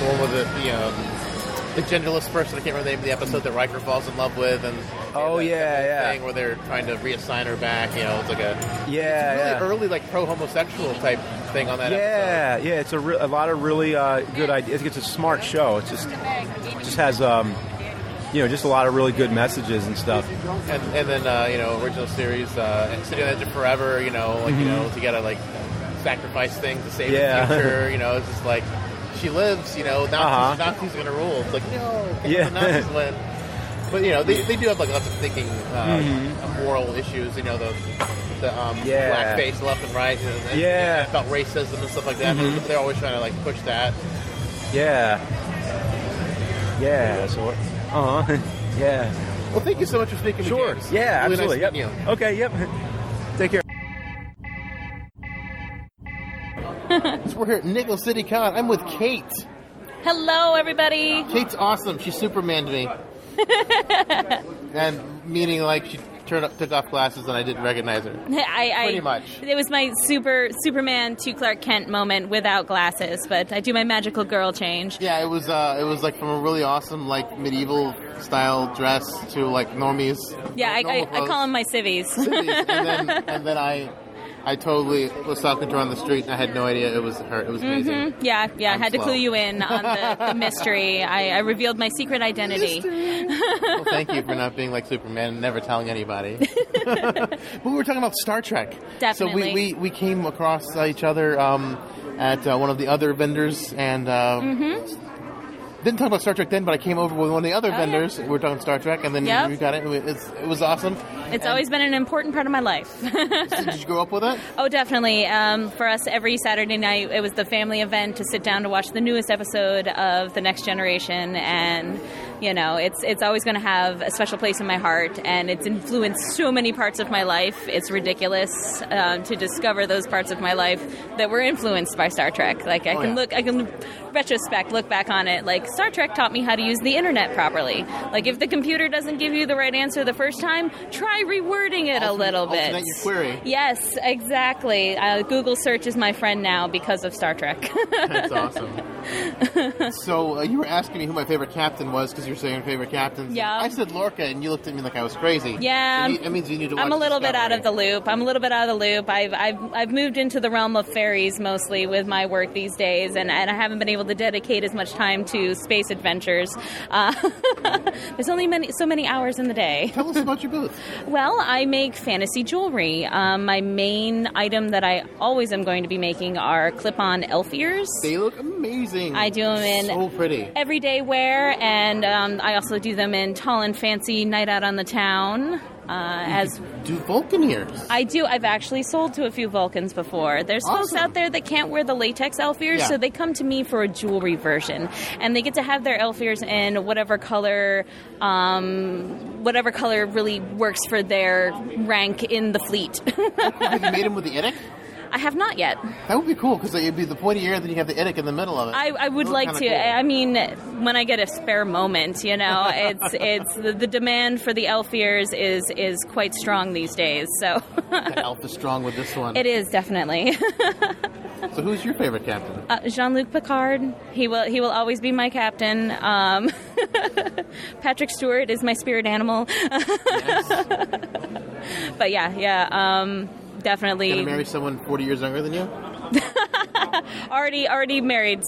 one with the genderless person. I can't remember the name of the episode that Riker falls in love with, and thing where they're trying to reassign her back. It's like a really early like pro-homosexual type thing on that episode. Yeah, it's a lot of really good ideas. It's a smart show. It just has just a lot of really good messages and stuff. And then original series City on the Edge of Forever. You gotta like sacrifice things to save the future. It's just like she lives. Nazis are gonna rule. It's like no, Nazis win. But they do have like lots of thinking moral issues. The blackface left and right. About racism and stuff like that. But they're always trying to like push that. Yeah. So. Yeah. Well, thank you so much for speaking. Sure. With Yeah. Really Absolutely. Nice Yep. Okay. Yep. Take care. So we're here at Nickel City Con. I'm with Kate. Hello, everybody. Kate's awesome. She Supermaned me. And meaning like she took off glasses and I didn't recognize her. Pretty much. It was my Superman to Clark Kent moment without glasses, but I do my magical girl change. Yeah, it was like from a really awesome like medieval style dress to like normies. Yeah, I call them my civvies. And then I totally was talking to her on the street, and I had no idea it was her. It was amazing. Yeah. I had to clue you in on the mystery. I revealed my secret identity. Well, thank you for not being like Superman and never telling anybody. But we were talking about Star Trek. Definitely. So we came across each other at one of the other vendors, and didn't talk about Star Trek then, but I came over with one of the other vendors. Yeah. We were talking Star Trek, and then we got it. It was awesome. It's always been an important part of my life. So did you grow up with it? Oh, definitely. For us, every Saturday night, it was the family event to sit down to watch the newest episode of The Next Generation, and it's always going to have a special place in my heart, and it's influenced so many parts of my life. It's ridiculous to discover those parts of my life that were influenced by Star Trek. Like I can retrospect, look back on it. Like Star Trek taught me how to use the internet properly. Like if the computer doesn't give you the right answer the first time, try rewording it a little bit. Alternate your query. Yes, exactly. Google search is my friend now because of Star Trek. That's awesome. So you were asking me who my favorite captain was because you're saying your favorite captains. Yeah. I said Lorca, and you looked at me like I was crazy. Yeah. That means you need to watch I'm a little bit out of the loop. I've moved into the realm of fairies mostly with my work these days, and I haven't been able to dedicate as much time to space adventures. There's only so many hours in the day. Tell us about your booth. Well, I make fantasy jewelry. My main item that I always am going to be making are clip-on elf ears. They look amazing. I do them in so pretty everyday wear, and I also do them in tall and fancy night out on the town. As do Vulcan ears? I do. I've actually sold to a few Vulcans before. There's folks out there that can't wear the latex elf ears, so they come to me for a jewelry version, and they get to have their elf ears in whatever color really works for their rank in the fleet. Have you made them with the Idic? I have not yet. That would be cool, because it'd be the pointy ear, then you have the Idic in the middle of it. I would like to. Cool. I mean, when I get a spare moment, you know, it's the demand for the elf ears is quite strong these days. So the elf is strong with this one. It is, definitely. So who's your favorite captain? Jean-Luc Picard. He will always be my captain. Patrick Stewart is my spirit animal. Yes. But yeah. Definitely. Gonna marry someone 40 years younger than you? Already married.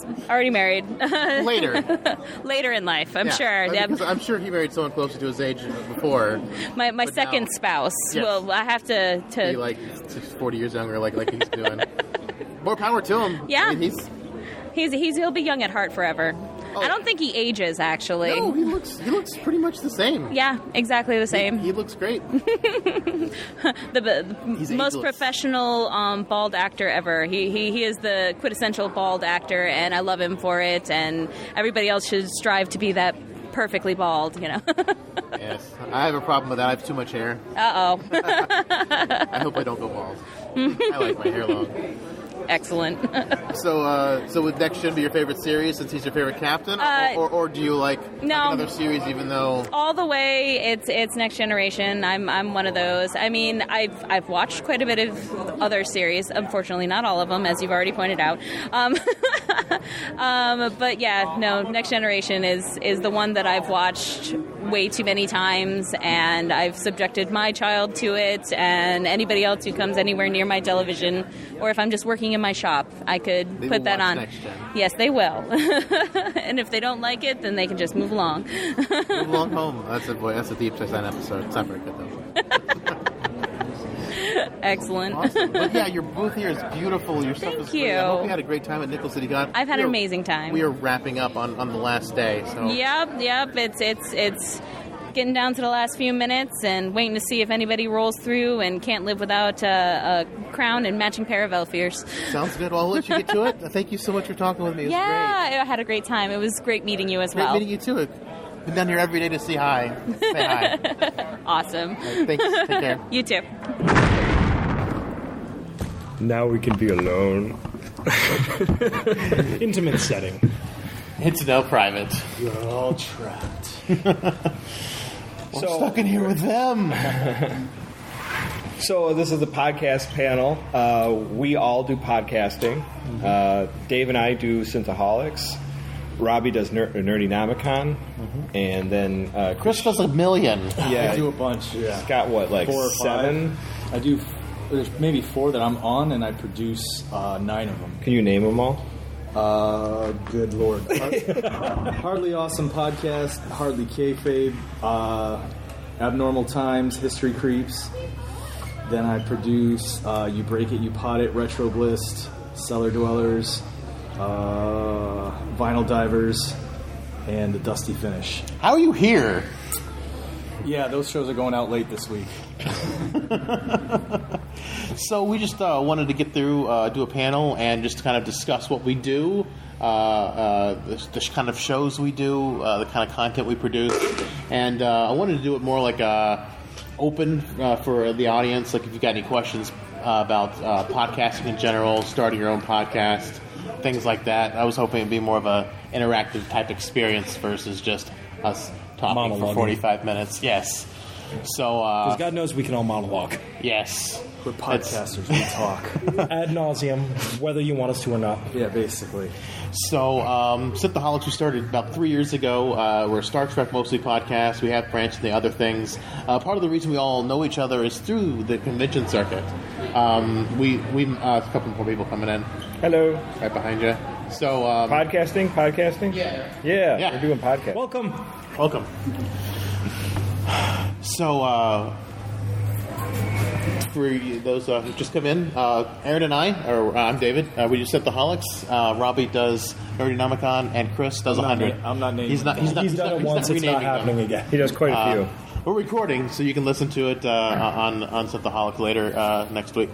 Later in life, I'm sure. Because I'm sure he married someone closer to his age before. My second spouse. Yes. Well, I have to be like 40 years younger, like he's doing. More power to him. Yeah. I mean, he'll be young at heart forever. Oh. I don't think he ages, actually. No, he looks pretty much the same. Yeah, exactly the same. He looks great. the most professional bald actor ever. He is the quintessential bald actor, and I love him for it. And everybody else should strive to be that perfectly bald, you know. Yes, I have a problem with that. I have too much hair. Uh-oh. I hope I don't go bald. I like my hair long. Excellent. So would next gen be your favorite series since he's your favorite captain, or do you like another series even though all the way it's Next Generation? I'm one of those. I mean, I've watched quite a bit of other series. Unfortunately, not all of them, as you've already pointed out. But yeah, no, Next Generation is the one that I've watched way too many times, and I've subjected my child to it, and anybody else who comes anywhere near my television, or if I'm just working in my shop, I could put that on. Yes, they will. And if they don't like it, then they can just move along. Move along home. That's a Deep Space Nine episode. It's not very good though. Excellent. Awesome. But yeah, your booth here is beautiful. Your stuff is great. I hope you had a great time at Nickel City Con. I've had an amazing time. We are wrapping up on the last day. So. Yep. It's getting down to the last few minutes and waiting to see if anybody rolls through and can't live without a crown and matching pair of elf ears. Sounds good. Well, I'll let you get to it. Thank you so much for talking with me. It was great. I had a great time. It was great meeting you as well. Great meeting you too. Been down here every day to say hi. Say hi. Awesome. Right, thanks. Take care. You too. Now we can be alone. Intimate setting. It's no private. You're all trapped. I'm stuck in here with them. So this is the podcast panel. We all do podcasting. Dave and I do Synthaholics. Robbie does Nerdynomicon. And then Chris does a million. Yeah, I do a bunch. Yeah. He's got what, like 4 or 7? 5. I do. There's maybe 4 that I'm on, and I produce 9 of them. Can you name them all? Good Lord. Hardly Awesome Podcast, Hardly Kayfabe, Abnormal Times, History Creeps. Then I produce You Break It, You Pot It, Retro Blist, Cellar Dwellers, Vinyl Divers, and The Dusty Finish. How are you here? Yeah, those shows are going out late this week. So we just wanted to get through, do a panel, and just kind of discuss what we do, the kind of shows we do, the kind of content we produce, and I wanted to do it more like open for the audience. Like if you got any questions about podcasting in general, starting your own podcast, things like that. I was hoping it'd be more of a interactive type experience versus just us talking for 45 minutes. Yes. So, because God knows we can all monologue. Yes. We're podcasters. We talk. Ad nauseum, whether you want us to or not. Yeah, basically. So, Synthaholics, we started about 3 years ago. We're a Star Trek mostly podcast. We have branched into other things. Part of the reason we all know each other is through the convention circuit. We a couple more people coming in. Hello. Right behind you. So, podcasting? Yeah. We're doing podcast. Welcome. So, for those who just come in, Aaron and I'm David. We do Synthaholics. Robbie does Nerdynomicon, and Chris does 100. I'm not naming. He's done it once. It's not happening again. He does quite a few. we're recording, so you can listen to it on Synthaholics later next week.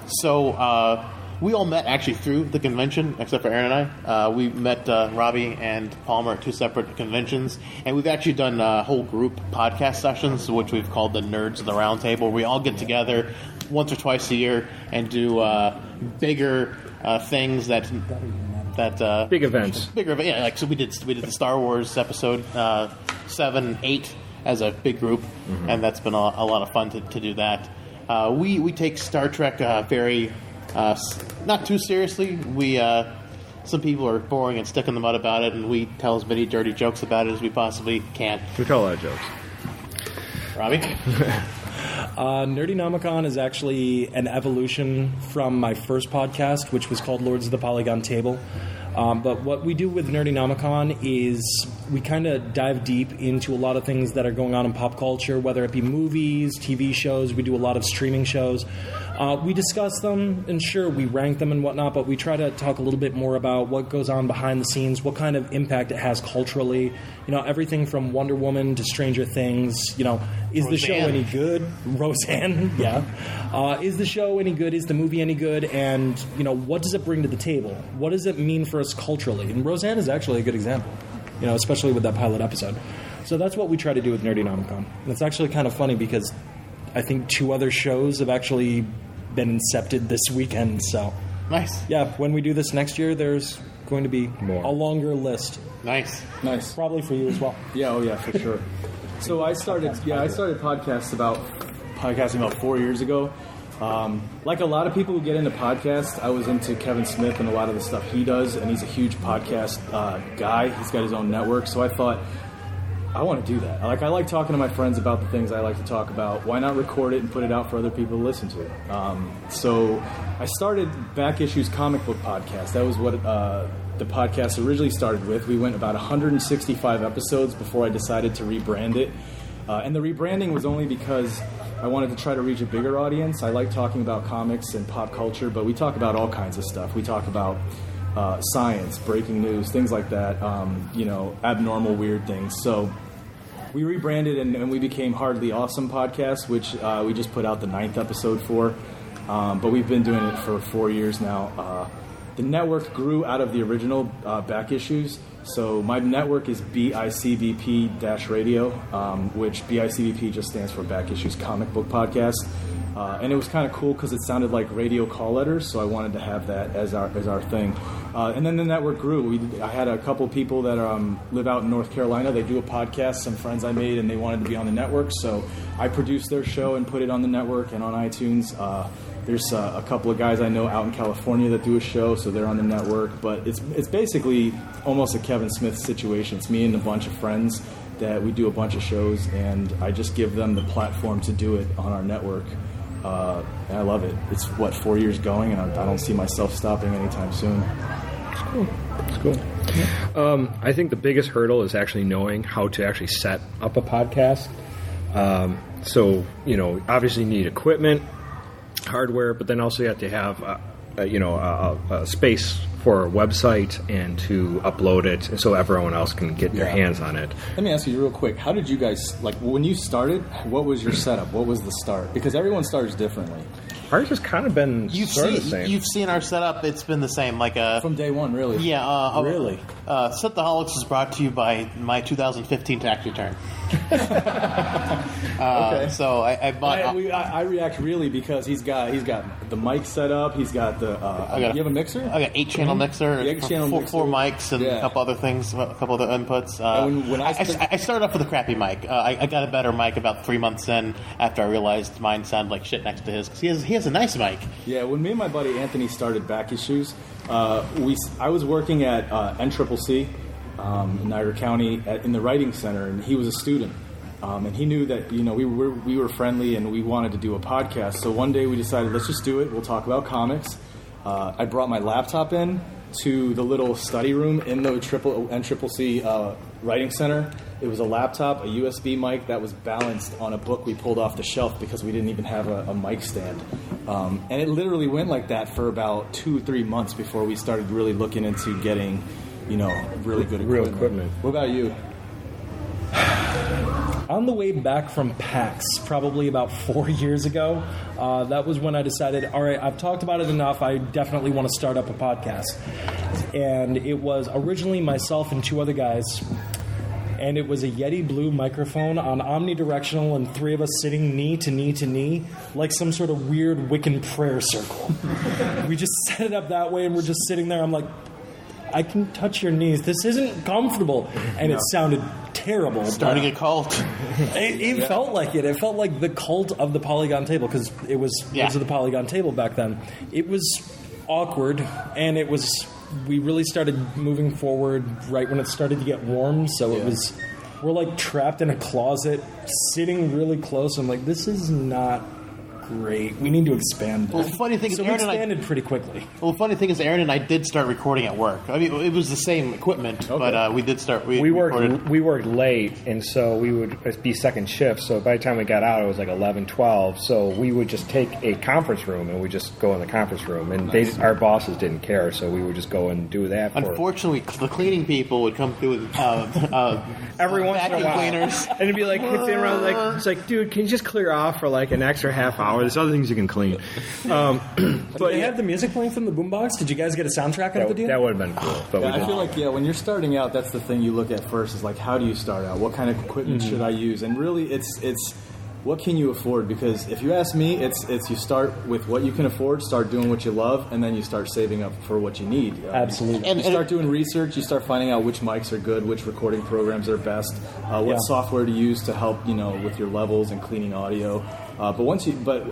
So we all met actually through the convention, except for Aaron and I. We met Robbie and Palmer at 2 separate conventions, and we've actually done whole group podcast sessions, which we've called the Nerds of the Round Table. We all get together once or twice a year and do bigger things that big events. Bigger, yeah. Like so, we did the Star Wars episode 7, 8 as a big group, and that's been a lot of fun to do that. We take Star Trek very not too seriously. We some people are boring and stick in the mud about it, and we tell as many dirty jokes about it as we possibly can. We tell a lot of jokes. Robbie? Nerdynomicon is actually an evolution from my first podcast, which was called Lords of the Polygon Table. But what we do with Nerdynomicon is we kind of dive deep into a lot of things that are going on in pop culture, whether it be movies, TV shows. We do a lot of streaming shows. We discuss them, and sure, we rank them and whatnot, but we try to talk a little bit more about what goes on behind the scenes, what kind of impact it has culturally. You know, everything from Wonder Woman to Stranger Things. You know, is Roseanne. The show any good? Roseanne, yeah. Is the show any good? Is the movie any good? And, you know, what does it bring to the table? What does it mean for us culturally? And Roseanne is actually a good example, you know, especially with that pilot episode. So that's what we try to do with Nerdynomicon. And it's actually kind of funny because I think 2 other shows have actually been incepted this weekend. So nice. Yeah, when we do this next year, there's going to be a longer list. Nice. Probably for you as well. Yeah, oh yeah, for sure. So I started podcasting about 4 years ago. Like a lot of people who get into podcasts, I was into Kevin Smith and a lot of the stuff he does, and he's a huge podcast guy. He's got his own network, so I thought, I want to do that. I like talking to my friends about the things I like to talk about. Why not record it and put it out for other people to listen to? So I started Back Issues Comic Book Podcast. That was what the podcast originally started with. We went about 165 episodes before I decided to rebrand it. And the rebranding was only because I wanted to try to reach a bigger audience. I like talking about comics and pop culture, but we talk about all kinds of stuff. We talk about science, breaking news, things like that, you know, abnormal, weird things. So we rebranded and we became Hardly Awesome Podcast, which we just put out the 9th episode for. But we've been doing it for 4 years now. The network grew out of the original Back Issues. So my network is BICBP Radio, which BICBP just stands for Back Issues Comic Book Podcast. And it was kind of cool because it sounded like radio call letters, so I wanted to have that as our thing. And then the network grew. I had a couple people that live out in North Carolina. They do a podcast, some friends I made, and they wanted to be on the network. So I produced their show and put it on the network and on iTunes. There's a couple of guys I know out in California that do a show, so they're on the network. But it's basically almost a Kevin Smith situation. It's me and a bunch of friends that we do a bunch of shows, and I just give them the platform to do it on our network. And I love it. It's 4 years going, and I don't see myself stopping anytime soon. It's cool. Yeah. I think the biggest hurdle is actually knowing how to actually set up a podcast. So, you know, obviously you need equipment, hardware, but then also you have to have, a space for a website and to upload it so everyone else can get their hands on it. Let me ask you real quick, how did you guys, when you started, what was your setup? What was the start? Because everyone starts differently. Ours has kind of been the same. You've seen our setup. It's been the same. From day one, really? Yeah. Really? Synthaholics is brought to you by my 2015 tax return. Okay. So I bought... I react really because he's got the mic set up. He's got the... you have a mixer? I got 8-channel mixer. Four mics and a couple other things, a couple other inputs. I started off with a crappy mic. I got a better mic about 3 months in after I realized mine sounded like shit next to his because he has a nice mic. Yeah, when me and my buddy Anthony started Back Issues, I was working at NCCC in Niagara County in the writing center, and he was a student. And he knew that we were friendly and we wanted to do a podcast. So one day we decided, let's just do it. We'll talk about comics. I brought my laptop in to the little study room in the NCCC writing center. It was a laptop, a USB mic that was balanced on a book we pulled off the shelf because we didn't even have a mic stand. And it literally went like that for about 2-3 months before we started really looking into getting, really good equipment. Real equipment. What about you? on the way back from PAX, probably about 4 years ago. That was when I decided, all right, I've talked about it enough. I definitely want to start up a podcast. And it was originally myself and 2 other guys. And it was a Yeti Blue microphone on omnidirectional and 3 of us sitting knee to knee to knee, like some sort of weird Wiccan prayer circle. We just set it up that way, and we're just sitting there. I'm like, I can touch your knees. This isn't comfortable. And it sounded terrible. Starting a cult. It felt like it. It felt like the cult of the Polygon table, because it was Lords of the Polygon table back then. It was awkward, and it was... We really started moving forward right when it started to get warm, so it was... We're like trapped in a closet, sitting really close. I'm like, this is not great. We need to expand. Well, the funny thing is, we expanded pretty quickly. Well, the funny thing is, Aaron and I did start recording at work. I mean, it was the same equipment, but we did start. We worked late, and so we would be second shift. So by the time we got out, it was like 11, 12. So we would just take a conference room, and we just go in the conference roome. And our bosses didn't care, so we would just go and do that. Unfortunately, the cleaning people would come through with every once in a while, cleaners, and it'd be like, it's like, dude, can you just clear off for like an extra half hour? There's other things you can clean. But they had the music playing from the boombox. Did you guys get a soundtrack out of the deal? That would have been cool. But I feel like, when you're starting out, that's the thing you look at first is like, how do you start out? What kind of equipment should I use? And really, it's what can you afford? Because if you ask me, it's you start with what you can afford, start doing what you love, and then you start saving up for what you need. Absolutely. You start doing research, you start finding out which mics are good, which recording programs are best, what software to use to help, with your levels and cleaning audio. But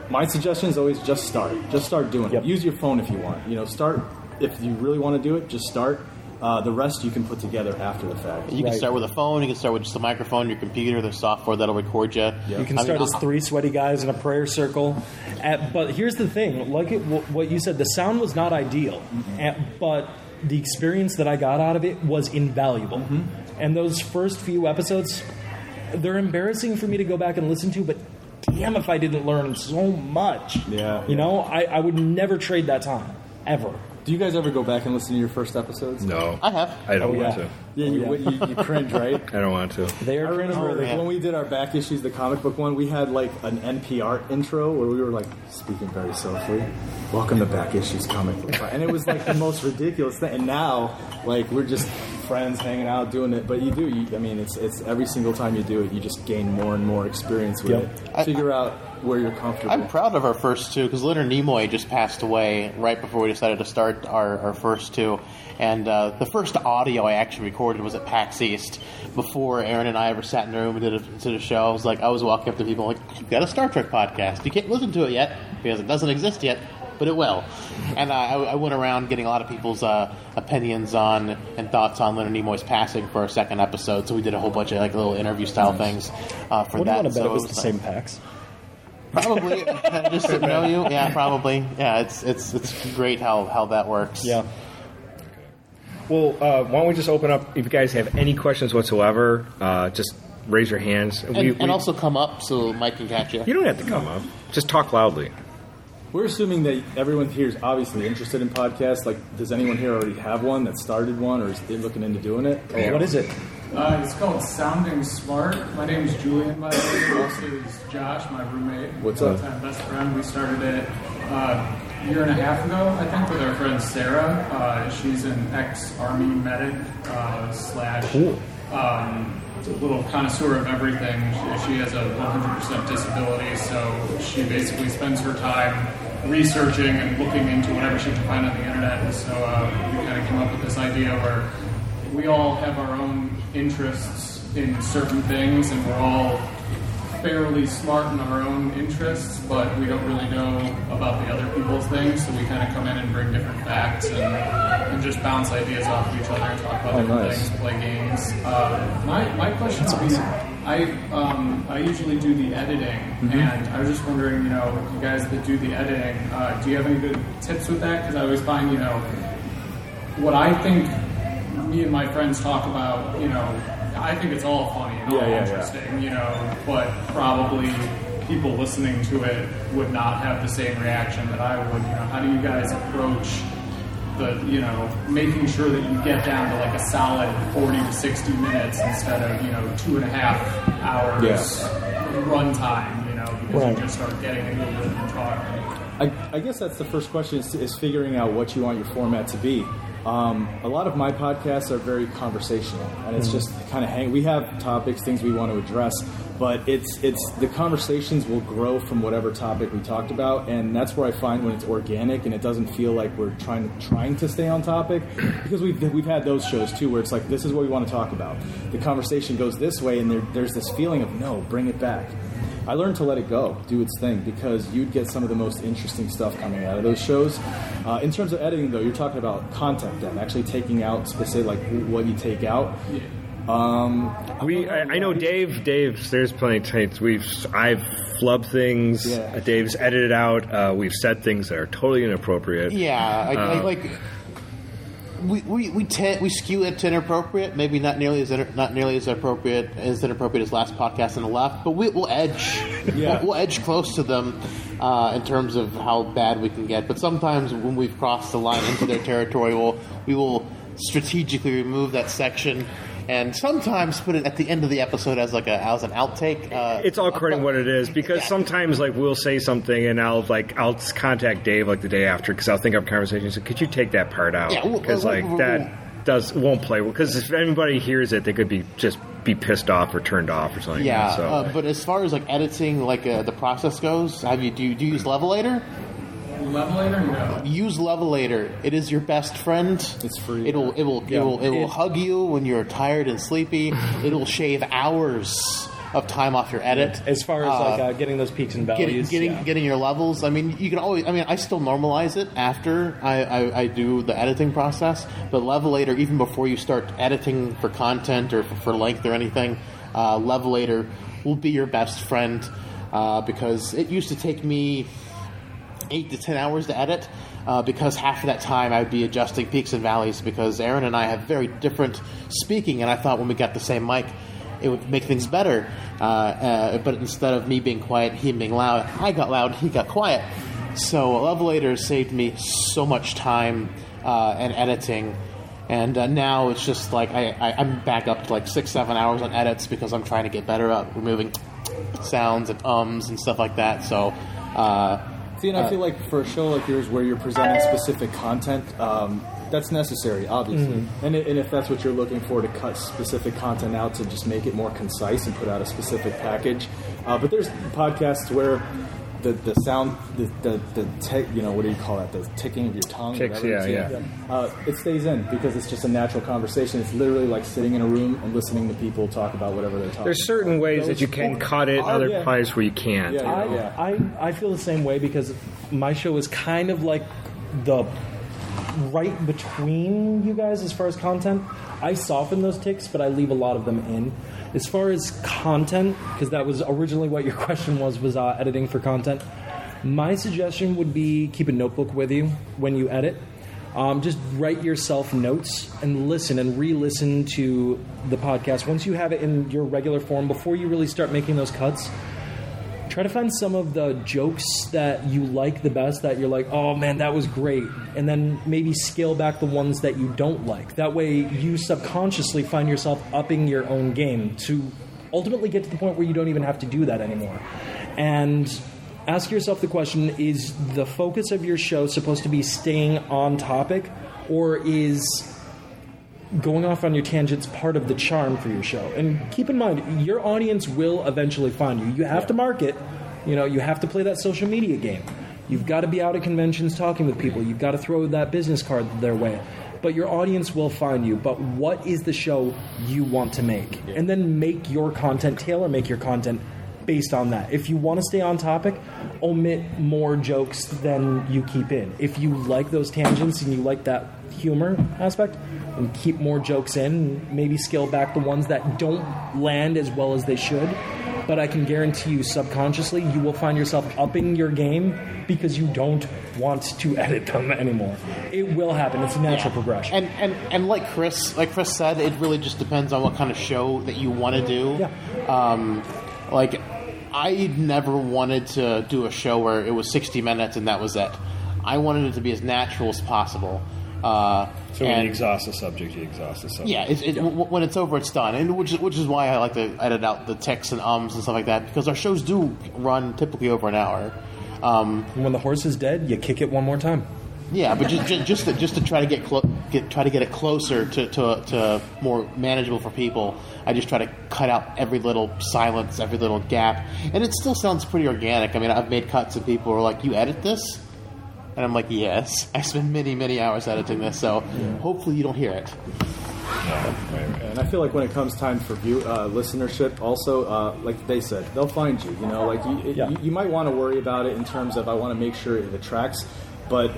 my suggestion is always just start. Just start doing it. Use your phone if you want. Start if you really want to do it. Just start. The rest you can put together after the fact. You can start with a phone. You can start with just a microphone, your computer. There's software that'll record you. You can start as 3 sweaty guys in a prayer circle. But here's the thing: what you said, the sound was not ideal, but the experience that I got out of it was invaluable. And those first few episodes, they're embarrassing for me to go back and listen to, but damn if I didn't learn so much. Yeah. I would never trade that time, ever. Do you guys ever go back and listen to your first episodes? No. I have. I don't want to. Yeah, you cringe, right? I don't want to. I remember when we did our back issues, the comic book one, we had like an NPR intro where we were like speaking very softly. Welcome to Back Issues Comic Book. And it was like the most ridiculous thing. And now, like, we're just friends hanging out doing it. But it's every single time you do it, you just gain more and more experience with it. Figure out where you're comfortable. I'm proud of our first 2 because Leonard Nimoy just passed away right before we decided to start our first 2. And the first audio I actually recorded was at PAX East before Aaron and I ever sat in the room and did a show. I was walking up to people like, you've got a Star Trek podcast. You can't listen to it yet because it doesn't exist yet, but it will. And I went around getting a lot of people's opinions on and thoughts on Leonard Nimoy's passing for our second episode. So we did a whole bunch of like little interview style things for that. What do you want to bet it was the same PAX? Probably. Just to know you. Yeah, probably. Yeah, it's great how that works. Yeah. Well, why don't we just open up, if you guys have any questions whatsoever, just raise your hands. And also come up so Mike can catch you. You don't have to come up. Just talk loudly. We're assuming that everyone here is obviously interested in podcasts. Like, does anyone here already have one that started one, or is they looking into doing it? Or what is it? It's called Sounding Smart. My name is Julian, by the way. Also is Josh, my roommate. What's up? My best friend. We started it a year and a half ago, I think, with our friend Sarah. She's an ex-Army medic / little connoisseur of everything. She has a 100% disability, so she basically spends her time researching and looking into whatever she can find on the internet. And so we kind of came up with this idea where we all have our own interests in certain things, and we're all fairly smart in our own interests, but we don't really know about the other people's things, so we kind of come in and bring different facts and just bounce ideas off of each other and talk about different things, play games. My question would be, I usually do the editing, and I was just wondering, you guys that do the editing, do you have any good tips with that? Because I always find, what I think me and my friends talk about, I think it's all funny and all interesting, but probably people listening to it would not have the same reaction that I would. How do you guys approach making sure that you get down to like a solid 40 to 60 minutes instead of 2.5 hours run time, because you just start getting into a rhythm and talking. I guess that's the first question is figuring out what you want your format to be. A lot of my podcasts are very conversational, and it's just kind of we have topics, things we want to address, but it's the conversations will grow from whatever topic we talked about, and that's where I find when it's organic and it doesn't feel like we're trying to stay on topic, because we've had those shows too where it's like, this is what we want to talk about. The conversation goes this way, and there's this feeling of, no, bring it back. I learned to let it go, do its thing, because you'd get some of the most interesting stuff coming out of those shows. In terms of editing, though, you're talking about content then, actually taking out specific, like what you take out. I know Dave. There's plenty of times I've flubbed things. Yeah. Dave's edited out. We've said things that are totally inappropriate. Yeah, we skew it to inappropriate. Maybe not nearly as inappropriate as last podcast on the left, but we'll edge. Yeah. We'll edge close to them in terms of how bad we can get. But sometimes when we've crossed the line into their territory, we will strategically remove that section. And sometimes put it at the end of the episode as an outtake. It's all according to what it is, because sometimes we'll say something and I'll contact Dave the day after, because I'll think of conversations. So could you take that part out? Because won't play well. Because if anybody hears it, they could be pissed off or turned off or something. Yeah. But as far as editing, the process goes, do you use Levelator? Levelator? No. Use Levelator. It is your best friend. It's free. It will hug you when you're tired and sleepy. It will shave hours of time off your edit. As far as getting those peaks and valleys, getting your levels. I mean, you can always. I mean, I still normalize it after I do the editing process. But Levelator, even before you start editing for content or for length or anything, Levelator will be your best friend because it used to take me 8 to 10 hours to edit, because half of that time I would be adjusting peaks and valleys, because Aaron and I have very different speaking, and I thought when we got the same mic it would make things better, but instead of me being quiet, he being loud, I got loud, he got quiet. So Levelator saved me so much time and editing, and now it's just I'm back up to 6-7 hours on edits, because I'm trying to get better at removing sounds and ums and stuff like that. So and I feel like for a show like yours where you're presenting specific content, that's necessary, obviously. Mm-hmm. And if that's what you're looking for, to cut specific content out to just make it more concise and put out a specific package. But there's podcasts where the sound, what do you call that? The ticking of your tongue? Ticks, it stays in, because it's just a natural conversation. It's literally like sitting in a room and listening to people talk about whatever they're talking There's certain ways that you can cut it, other places where you can't. I feel the same way, because my show is kind of like the right between you guys as far as content. I soften those ticks, but I leave a lot of them in. As far as content, because that was originally what your question was editing for content, my suggestion would be keep a notebook with you when you edit. Just write yourself notes and listen and re-listen to the podcast. Once you have it in your regular form, before you really start making those cuts, try to find some of the jokes that you like the best, that you're like, oh man, that was great. And then maybe scale back the ones that you don't like. That way you subconsciously find yourself upping your own game to ultimately get to the point where you don't even have to do that anymore. And ask yourself the question, is the focus of your show supposed to be staying on topic, or is going off on your tangents part of the charm for your show? And keep in mind, your audience will eventually find you. You have to market. You have to play that social media game. You've got to be out at conventions talking with people. You've got to throw that business card their way. But your audience will find you. But what is the show you want to make? And then make your content, make your content based on that. If you want to stay on topic, omit more jokes than you keep in. If you like those tangents and you like that humor aspect, and keep more jokes in, and maybe scale back the ones that don't land as well as they should. But I can guarantee you, subconsciously, you will find yourself upping your game because you don't want to edit them anymore. It will happen. It's a natural progression. And like Chris said, it really just depends on what kind of show that you want to do. Yeah. I never wanted to do a show where it was 60 minutes and that was it. I wanted it to be as natural as possible. So when you exhaust the subject, you exhaust the subject. Yeah, when it's over, it's done, and which is why I like to edit out the ticks and ums and stuff like that, because our shows do run typically over an hour. When the horse is dead, you kick it one more time. Yeah, but just to try to get it closer to more manageable for people, I just try to cut out every little silence, every little gap, and it still sounds pretty organic. I mean, I've made cuts and people are like, "You edit this?" And I'm like, "Yes, I spend many hours editing this, so hopefully you don't hear it." And I feel like when it comes time for listenership, also, like they said, they'll find you. You know, like you might want to worry about it in terms of I want to make sure it attracts, but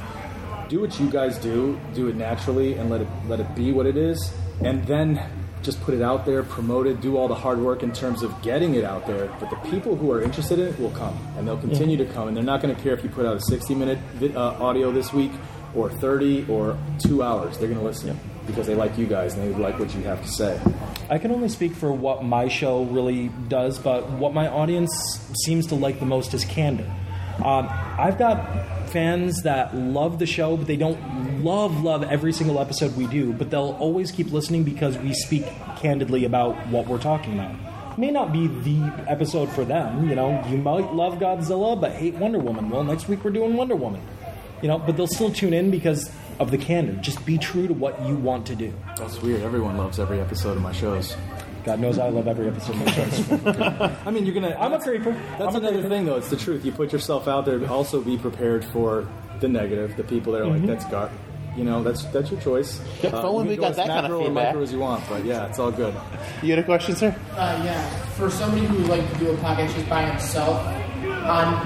do what you guys do it naturally, and let it be what it is, and then just put it out there, promote it, do all the hard work in terms of getting it out there. But the people who are interested in it will come, and they'll continue to come, and they're not going to care if you put out a 60-minute audio this week or 30 or 2 hours. They're going to listen because they like you guys and they like what you have to say. I can only speak for what my show really does, but what my audience seems to like the most is candor. I've got fans that love the show, but they don't love every single episode we do, but they'll always keep listening because we speak candidly about what we're talking about. It may not be the episode for them, you know. You might love Godzilla but hate Wonder Woman. Well, next week we're doing Wonder Woman. You know, but they'll still tune in because of the candor. Just be true to what you want to do. That's weird. Everyone loves every episode of my shows. God knows I love every episode of my shows. I mean, I'm a creeper. That's another thing, though. It's the truth. You put yourself out there. Also, be prepared for the negative. The people that are like, "That's God." You know, that's your choice. If only we got that kind of feedback. As you want, but yeah, it's all good. You had a question, sir? Yeah. For somebody who would like to do a podcast just by himself,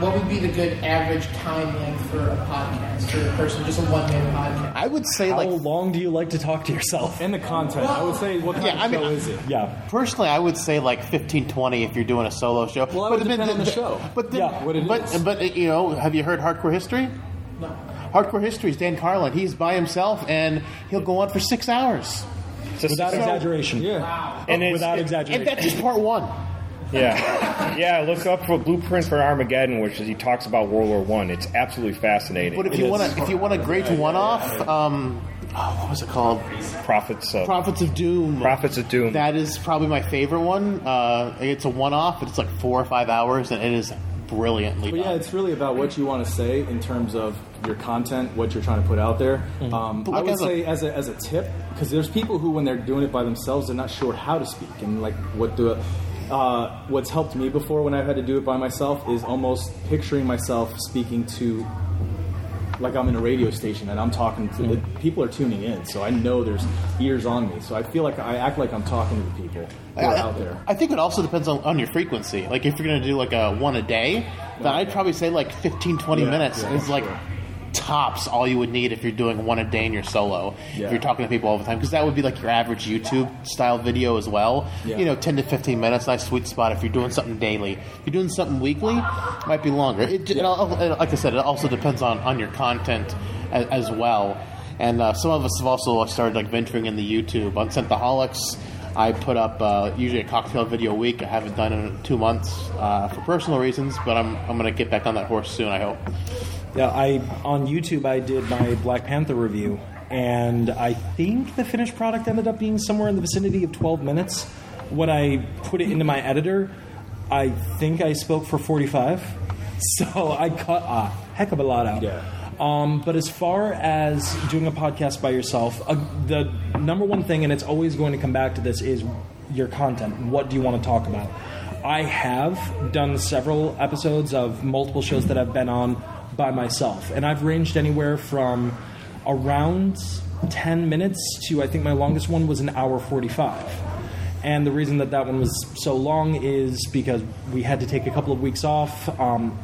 what would be the good average time length for a podcast for a person, just a one-man podcast? I would say how long do you like to talk to yourself? And the content. I would say what kind of show is it? Yeah. Personally, I would say like 15-20 if you're doing a solo show. Well, that would depend on the show. But you know, have you heard Hardcore History? No. Hardcore History is Dan Carlin. He's by himself, and he'll go on for 6 hours. Without exaggeration. Yeah. Wow. And without exaggeration. And that's just part one. Yeah. Look up for Blueprint for Armageddon, which is he talks about World War I. It's absolutely fascinating. But if you want a great one-off, what was it called? Prophets of Doom. Prophets of Doom. That is probably my favorite one. It's a one-off, but it's like 4 or 5 hours, and it is brilliantly done. Yeah, it's really about what you want to say in terms of your content, what you're trying to put out there. I would say as a tip, because there's people who, when they're doing it by themselves, they're not sure how to speak, and like what's helped me before when I've had to do it by myself is almost picturing myself speaking to, like I'm in a radio station and I'm talking to people are tuning in, so I know there's ears on me, so I feel like I act like I'm talking to the people who are out there. I think it also depends on your frequency. Like if you're going to do like a one a day, then I'd probably say like 15-20 minutes is like tops all you would need if you're doing one a day in your solo. If you're talking to people all the time, because that would be like your average YouTube style video as well. You know, 10 to 15 minutes, nice sweet spot. If you're doing something daily, if you're doing something weekly, it might be longer. Like I said, it also depends on your content as well. And some of us have also started like venturing in the YouTube. On Synthaholics, I put up usually a cocktail video a week. I haven't done it in 2 months for personal reasons, but I'm going to get back on that horse soon, I hope. Yeah, on YouTube I did my Black Panther review, and I think the finished product ended up being somewhere in the vicinity of 12 minutes. When I put it into my editor, I think I spoke for 45, so I cut a heck of a lot out. But as far as doing a podcast by yourself, the number one thing, and it's always going to come back to this, is your content. What do you want to talk about? I have done several episodes of multiple shows that I've been on by myself, and I've ranged anywhere from around 10 minutes to, I think my longest one was an hour 45. And the reason that one was so long is because we had to take a couple of weeks off.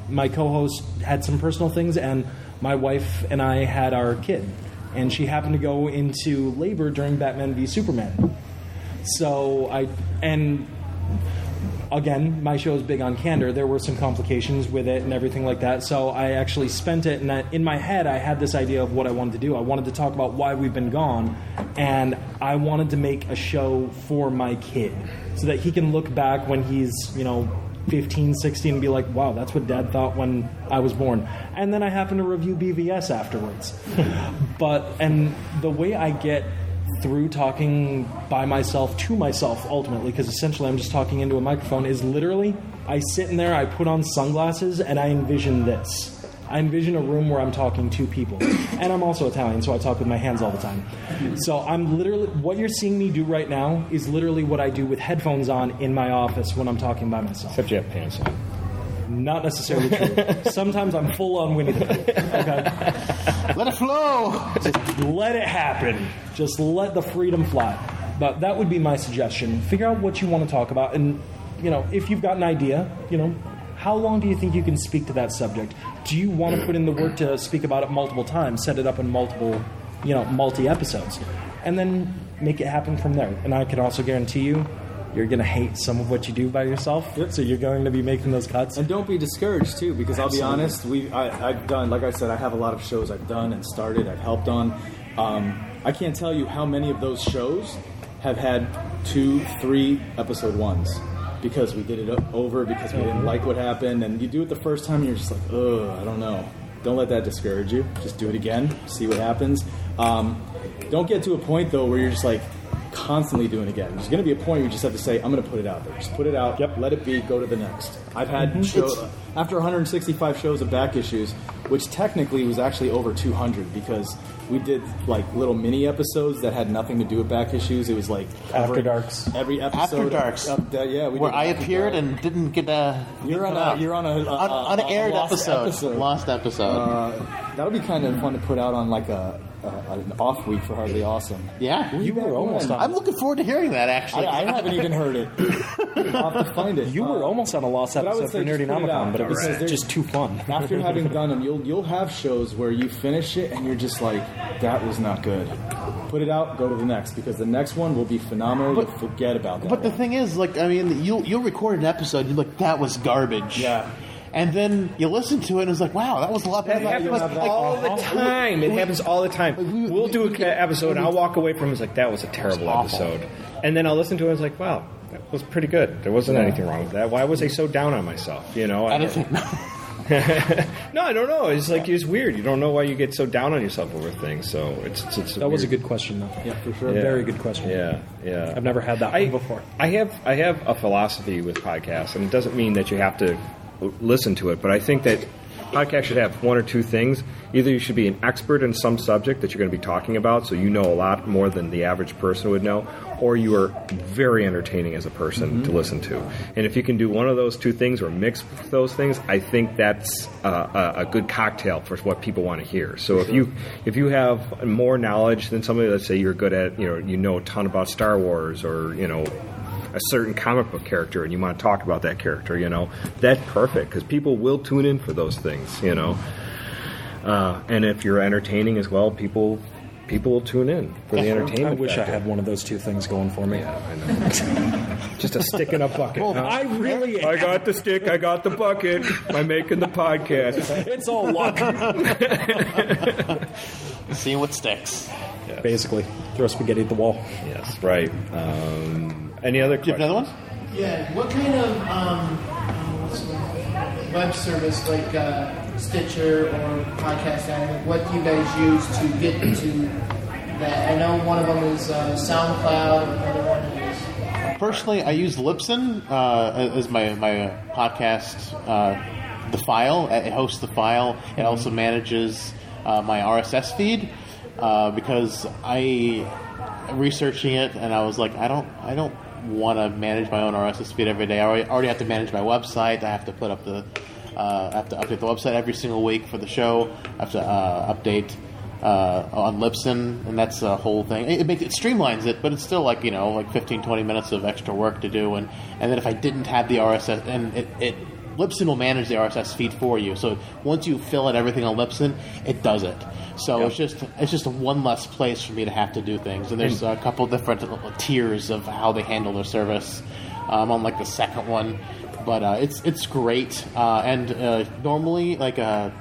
My co-host had some personal things, and my wife and I had our kid, and she happened to go into labor during Batman v Superman. So again, my show is big on candor. There were some complications with it and everything like that. So I actually spent it, and in my head, I had this idea of what I wanted to do. I wanted to talk about why we've been gone, and I wanted to make a show for my kid so that he can look back when he's, 15, 16 and be like, wow, that's what Dad thought when I was born. And then I happen to review BVS afterwards. And the way I get through talking by myself to myself ultimately, because essentially I'm just talking into a microphone, is literally I sit in there, I put on sunglasses, and I envision this. I envision a room where I'm talking to people. And I'm also Italian, so I talk with my hands all the time. So I'm literally, what you're seeing me do right now is literally what I do with headphones on in my office when I'm talking by myself. Except you have pants on. Not necessarily true. Sometimes I'm full on Winnie the Pooh. Okay? Let it flow! Just let it happen. Just let the freedom fly. But that would be my suggestion. Figure out what you want to talk about. And, if you've got an idea, how long do you think you can speak to that subject? Do you want to put in the work to speak about it multiple times, set it up in multiple, multi-episodes, and then make it happen from there? And I can also guarantee you, you're going to hate some of what you do by yourself, so you're going to be making those cuts. And don't be discouraged, too, because I'll be honest, I've done, like I said, I have a lot of shows I've done and started, I've helped on. I can't tell you how many of those shows have had 2, 3 episode 1s. Because we did it over, because we didn't like what happened, and you do it the first time, and you're just like, ugh, I don't know. Don't let that discourage you. Just do it again, see what happens. Don't get to a point, though, where you're just like constantly doing it again. There's going to be a point where you just have to say, I'm going to put it out there. Just put it out, let it be, go to the next. I've had shows, after 165 shows of back issues, which technically was actually over 200, because we did like little mini episodes that had nothing to do with back issues. It was like After Darks. Every episode. After Darks. Where I appeared and didn't get You're on an unaired episode. Lost episode. That'll be kind of fun to put out on like an off week for Hardly Awesome. Yeah, you were almost on. I'm looking forward to hearing that. Actually, I haven't even heard it. I'll have to find it. You were almost on a lost episode for Nerdynomicon, but it was just too fun. After having done them, you'll have shows where you finish it and you're just like, that was not good. Put it out, go to the next, because the next one will be phenomenal. You'll forget about that. But the thing is, you'll record an episode, you're like, that was garbage. Yeah. And then you listen to it and it's like, wow, that was a lot better. That happens all the time. It happens all the time. We'll do an episode and I'll walk away from it and it's like, that was a terrible episode. And then I'll listen to it and it's like, wow, that was pretty good. There wasn't anything wrong with that. Why was I so down on myself? No, I don't know. It's like, it's weird. You don't know why you get so down on yourself over things. So it's that was a good question, though. Yeah, for sure. A very good question. Yeah. I've never had that one before. I have a philosophy with podcasts, and it doesn't mean that you have to listen to it, but I think that podcasts should have one or two things. Either you should be an expert in some subject that you're going to be talking about, so you know a lot more than the average person would know, or you are very entertaining as a person to listen to. And if you can do one of those two things or mix those things, I think that's a good cocktail for what people want to hear. So if you have more knowledge than somebody, let's say you're good at, you know a ton about Star Wars, or a certain comic book character and you want to talk about that character, that's perfect, because people will tune in for those things, and if you're entertaining as well, people will tune in for the entertainment. I wish I had one of those two things going for me. Yeah, I know. Just a stick in a bucket. Well, I got the stick, I got the bucket. I'm making the podcast. It's all luck. See what sticks. Yes. Basically, throw spaghetti at the wall. Yes, right. Any other questions? Do you have another one? Yeah. What kind of web service, like Stitcher or Podcast Addict, what do you guys use to get to that? I know one of them is SoundCloud, another one is... Personally, I use Libsyn as my podcast, the file. It hosts the file. It also manages my RSS feed, because researching it, and I was like, I don't want to manage my own RSS feed every day. I already have to manage my website. I have to put up I have to update the website every single week for the show. I have to update on Libsyn, and that's a whole thing. It streamlines it, but it's still like 15-20 minutes of extra work to do. And then if I didn't have the RSS, and Libsyn will manage the RSS feed for you. So once you fill in everything on Libsyn, it does it. So it's just one less place for me to have to do things. And there's a couple different tiers of how they handle their service. I'm on the second one, but it's great. And normally I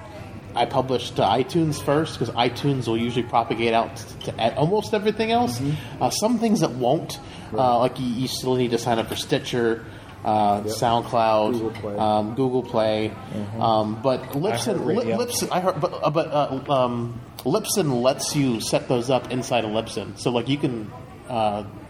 publish to iTunes first, because iTunes will usually propagate out to almost everything else. Some things that won't, you still need to sign up for Stitcher. SoundCloud, Google Play. But Libsyn lets you set those up inside of Libsyn, so like you can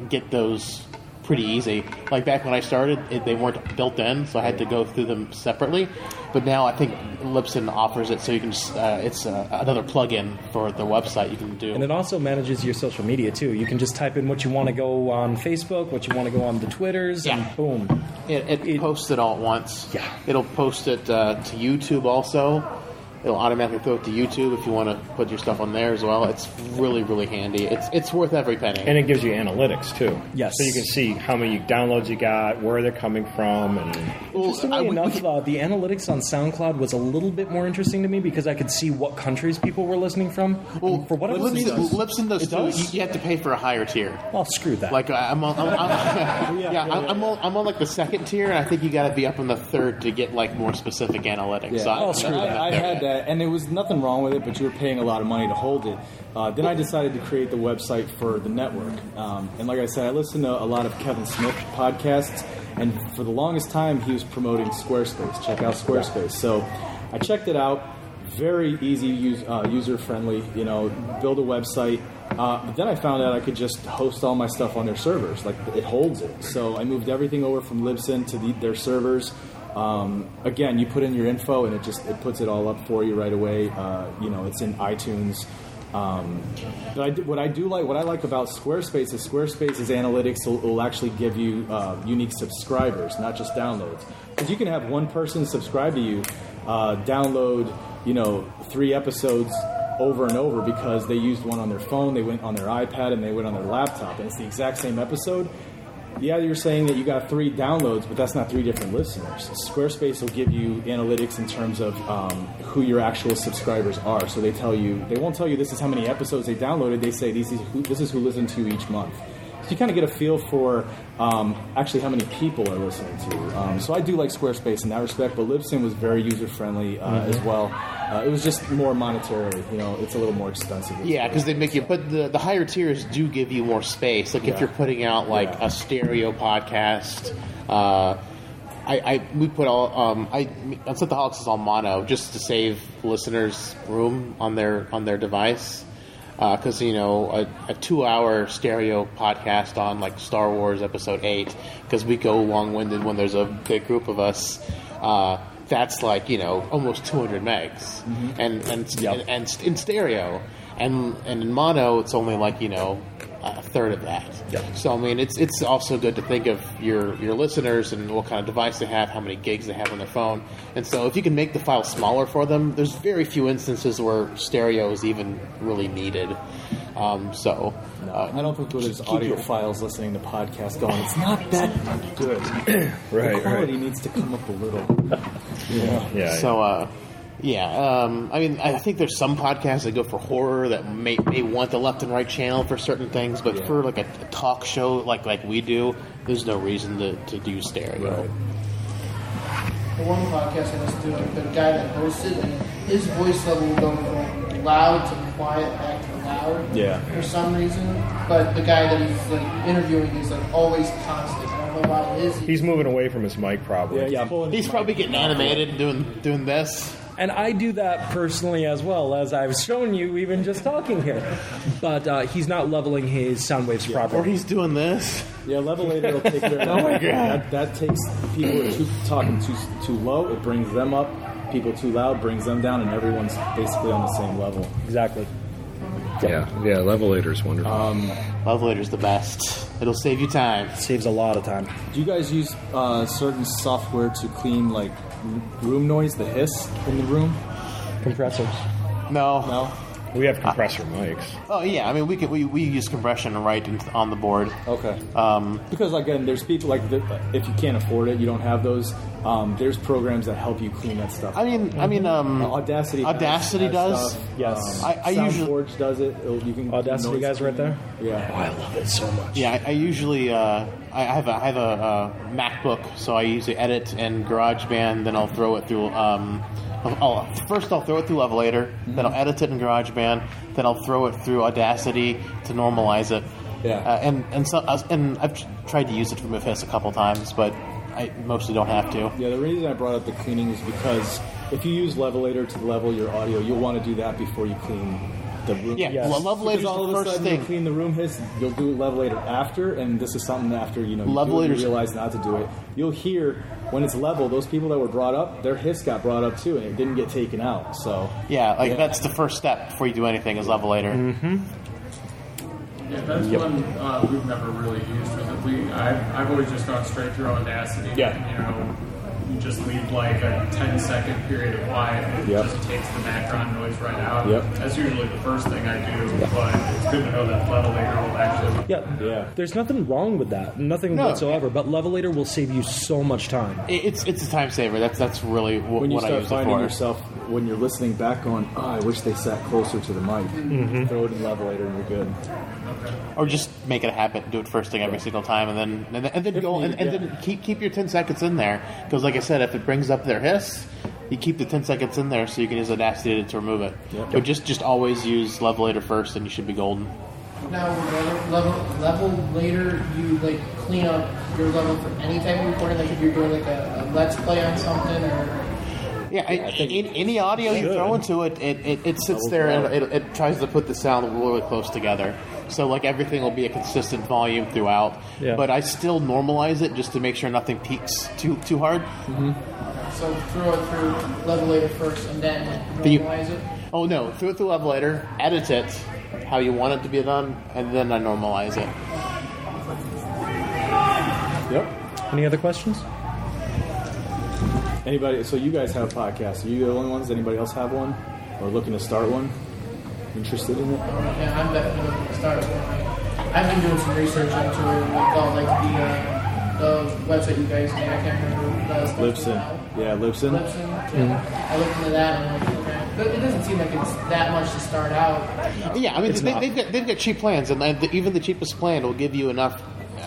get those pretty easy. Like back when I started, they weren't built in, so I had to go through them separately. But now I think Libsyn offers it, so you can just, it's another plug-in for the website you can do. And it also manages your social media, too. You can just type in what you want to go on Facebook, what you want to go on the Twitters, and boom. It posts it all at once. Yeah. It'll post it to YouTube also. It'll automatically throw it to YouTube if you want to put your stuff on there as well. It's really, really handy. It's worth every penny. And it gives you analytics, too. Yes. So you can see how many downloads you got, where they're coming from. And Interestingly enough, the analytics on SoundCloud was a little bit more interesting to me because I could see what countries people were listening from. Well, for whatever reason, Libsyn does too. You have to pay for a higher tier. Well, screw that. Like I'm on like the second tier, and I think you got to be up on the third to get like more specific analytics. Yeah. So I had that. And there was nothing wrong with it, but you were paying a lot of money to hold it. Then I decided to create the website for the network. And like I said, I listened to a lot of Kevin Smith podcasts, and for the longest time, he was promoting Squarespace. Check out Squarespace. So I checked it out. Very easy, user-friendly, build a website. But then I found out I could just host all my stuff on their servers. Like, it holds it. So I moved everything over from Libsyn to their servers. Again, you put in your info and it puts it all up for you right away. It's in iTunes. But what I like about Squarespace is Squarespace's analytics will actually give you unique subscribers, not just downloads. Because you can have one person subscribe to you, download 3 episodes over and over because they used one on their phone, they went on their iPad, and they went on their laptop, and it's the exact same episode. Yeah, you're saying that you got 3 downloads, but that's not 3 different listeners. Squarespace will give you analytics in terms of who your actual subscribers are. So they won't tell you this is how many episodes they downloaded. They say this is who listened to each month. So you kind of get a feel for actually how many people are listening to. So I do like Squarespace in that respect, but Libsyn was very user-friendly as well. It was just more monetarily, it's a little more expensive. Yeah, because they make you, but the higher tiers do give you more space. Like if you're putting out like a stereo podcast, we put all Synthaholics is all mono just to save listeners room on their device. Because a 2-hour stereo podcast on like Star Wars Episode 8, because we go long-winded when there's a big group of us. That's like almost 200 megs, and in stereo, and in mono it's only like a third of that. Yep. So I mean it's also good to think of your listeners and what kind of device they have, how many gigs they have on their phone, and so if you can make the file smaller for them, there's very few instances where stereo is even really needed. I don't think there's audiophiles listening to podcasts going, it's not that good. Right. The quality needs to come up a little. I think there's some podcasts that go for horror that may want the left and right channel for certain things, but for like a talk show like we do, there's no reason to do stereo. Right. The one podcast I listened to, the guy that hosted, and his voice level will go from loud to quiet back to loud for some reason. But the guy that he's like interviewing is like always constant. I don't know why it is. He's moving away from his mic, probably. He's probably getting animated and doing this. And I do that personally as well, as I've shown you even just talking here. But he's not leveling his sound waves properly. Or he's doing this. Yeah, Levelator will take care of that. Oh my God. That takes people who are talking too low, it brings them up. People too loud brings them down, and everyone's basically on the same level. Exactly. Yeah, Levelator's wonderful. Levelator's the best. It'll save you time. Saves a lot of time. Do you guys use certain software to clean like room noise, the hiss in the room? Compressors. No. We have compressor mics. Oh yeah, I mean we use compression right on the board. Okay. Because again, there's people like if you can't afford it, you don't have those. There's programs that help you clean that stuff. Audacity does. Stuff. Yes. I usually Forge does it. You can Audacity guys right there. Yeah. Oh, I love it so much. Yeah, I usually I have a MacBook, so I usually edit in GarageBand, then I'll throw it through. First I'll throw it through Levelator, then I'll edit it in GarageBand, then I'll throw it through Audacity to normalize it. Yeah. And I've tried to use it for Mifis a couple times, but I mostly don't have to. Yeah, the reason I brought up the cleaning is because if you use Levelator to level your audio, you'll want to do that before you clean the room. Yeah, yes. Well, Levelator's all the of a first sudden thing. Clean the room hiss, you'll do Levelator after, and this is something after you realize not to do it. You'll hear when it's level, those people that were brought up, their hiss got brought up too, and it didn't get taken out. So that's the first step before you do anything is Levelator. Mm-hmm. Yeah, that's one we've never really used. I've always just gone straight through Audacity. Yeah. You just leave like a 10-second period of quiet, and it just takes the background noise right out. That's usually the first thing I do, but it's good to know that Levelator will actually... Yeah. There's nothing wrong with that. Nothing whatsoever, but Levelator will save you so much time. It's a time saver. That's really what I use it for. When you start finding yourself, when you're listening back going, I wish they sat closer to the mic, throw it in Levelator and you're good. Or just make it a habit, do it first thing every single time, and then keep your 10 seconds in there. Because like I said, if it brings up their hiss, you keep the 10 seconds in there so you can use Audacity to remove it. But just always use Levelator first, and you should be golden. Now, Levelator, you like clean up your level for any type of recording. Like if you're doing like a let's play on something, or any audio you throw into it, it sits there and it tries to put the sound really close together. So like everything will be a consistent volume throughout. Yeah. But I still normalize it just to make sure nothing peaks too hard. So throw it through Levelator first and then normalize it? Oh no, throw it through Levelator, edit it how you want it to be done, and then I normalize it. Yep. Any other questions? Anybody? So you guys have podcasts. Are you the only ones? Anybody else have one? Or looking to start one? Interested in it? Yeah, I'm definitely looking to start one. I've been doing some research into the website you guys made. I can't remember. Libsyn. Yeah, Libsyn. I looked into that and I'm like, okay. But it doesn't seem like it's that much to start out. Yeah, I mean, they've got cheap plans, and even the cheapest plan will give you enough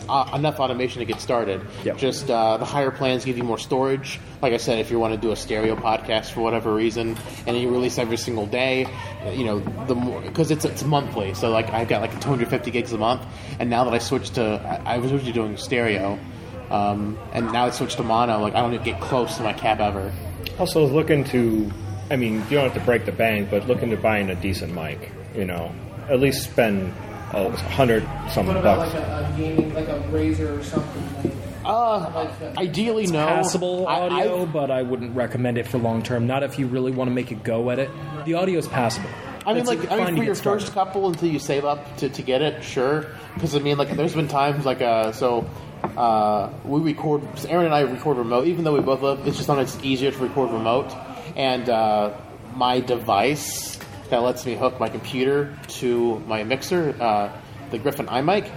automation to get started. Just the higher plans give you more storage. Like I said, if you want to do a stereo podcast for whatever reason, and you release every single day, the more, because it's monthly. So like I've got like 250 gigs a month, and now that I switched to, I was originally doing stereo, and now I switched to mono. Like I don't even get close to my cap ever. Also, looking to, I mean, you don't have to break the bank, but looking to buying a decent mic. At least spend $100-something What about bucks. like a gaming, like a Razer or something? Ideally, it's no. Passable audio, but I wouldn't recommend it for long term. Not if you really want to make a go at it. The audio is passable. For your first couple until you save up to get it, sure. Because there's been times we record. Aaron and I record remote, even though we both live. It's just sometimes easier to record remote, and my device that lets me hook my computer to my mixer, the Griffin iMic.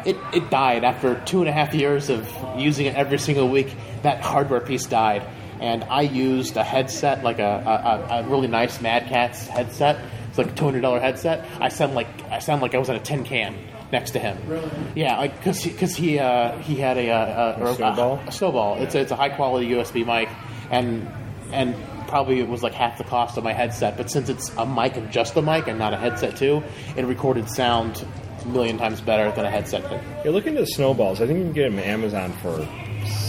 It died after 2.5 years of using it every single week. That hardware piece died, and I used a headset, like a really nice Mad Catz headset. It's like a $200 headset. I sound like I was in a tin can next to him. Really? Yeah, because he had a Snowball. It's a high quality USB mic, and probably it was like half the cost of my headset. But since it's a mic and just a mic and not a headset too, it recorded sound a million times better than a headset could. You're looking at the Snowballs. I think you can get them on Amazon for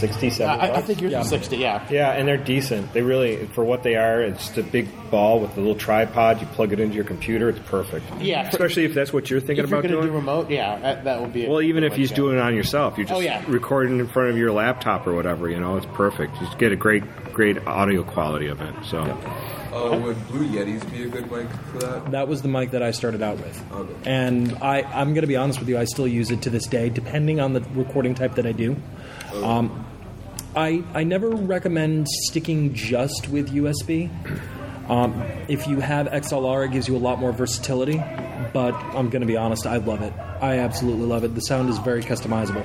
$60-$70. I think yours is 60, yeah. Yeah, and they're decent. They really, for what they are, it's just a big ball with a little tripod. You plug it into your computer. It's perfect. Yeah. Especially if that's what you're thinking about doing. If you're going to do remote, yeah, that would be... Well, even if you're doing it on yourself. You're just recording in front of your laptop or whatever, it's perfect. You just get a great audio quality of it. So... Would Blue Yetis be a good mic for that? That was the mic that I started out with. Okay. And I'm going to be honest with you, I still use it to this day, depending on the recording type that I do. Okay. I never recommend sticking just with USB. If you have XLR, it gives you a lot more versatility. But I'm going to be honest, I love it. I absolutely love it. The sound is very customizable.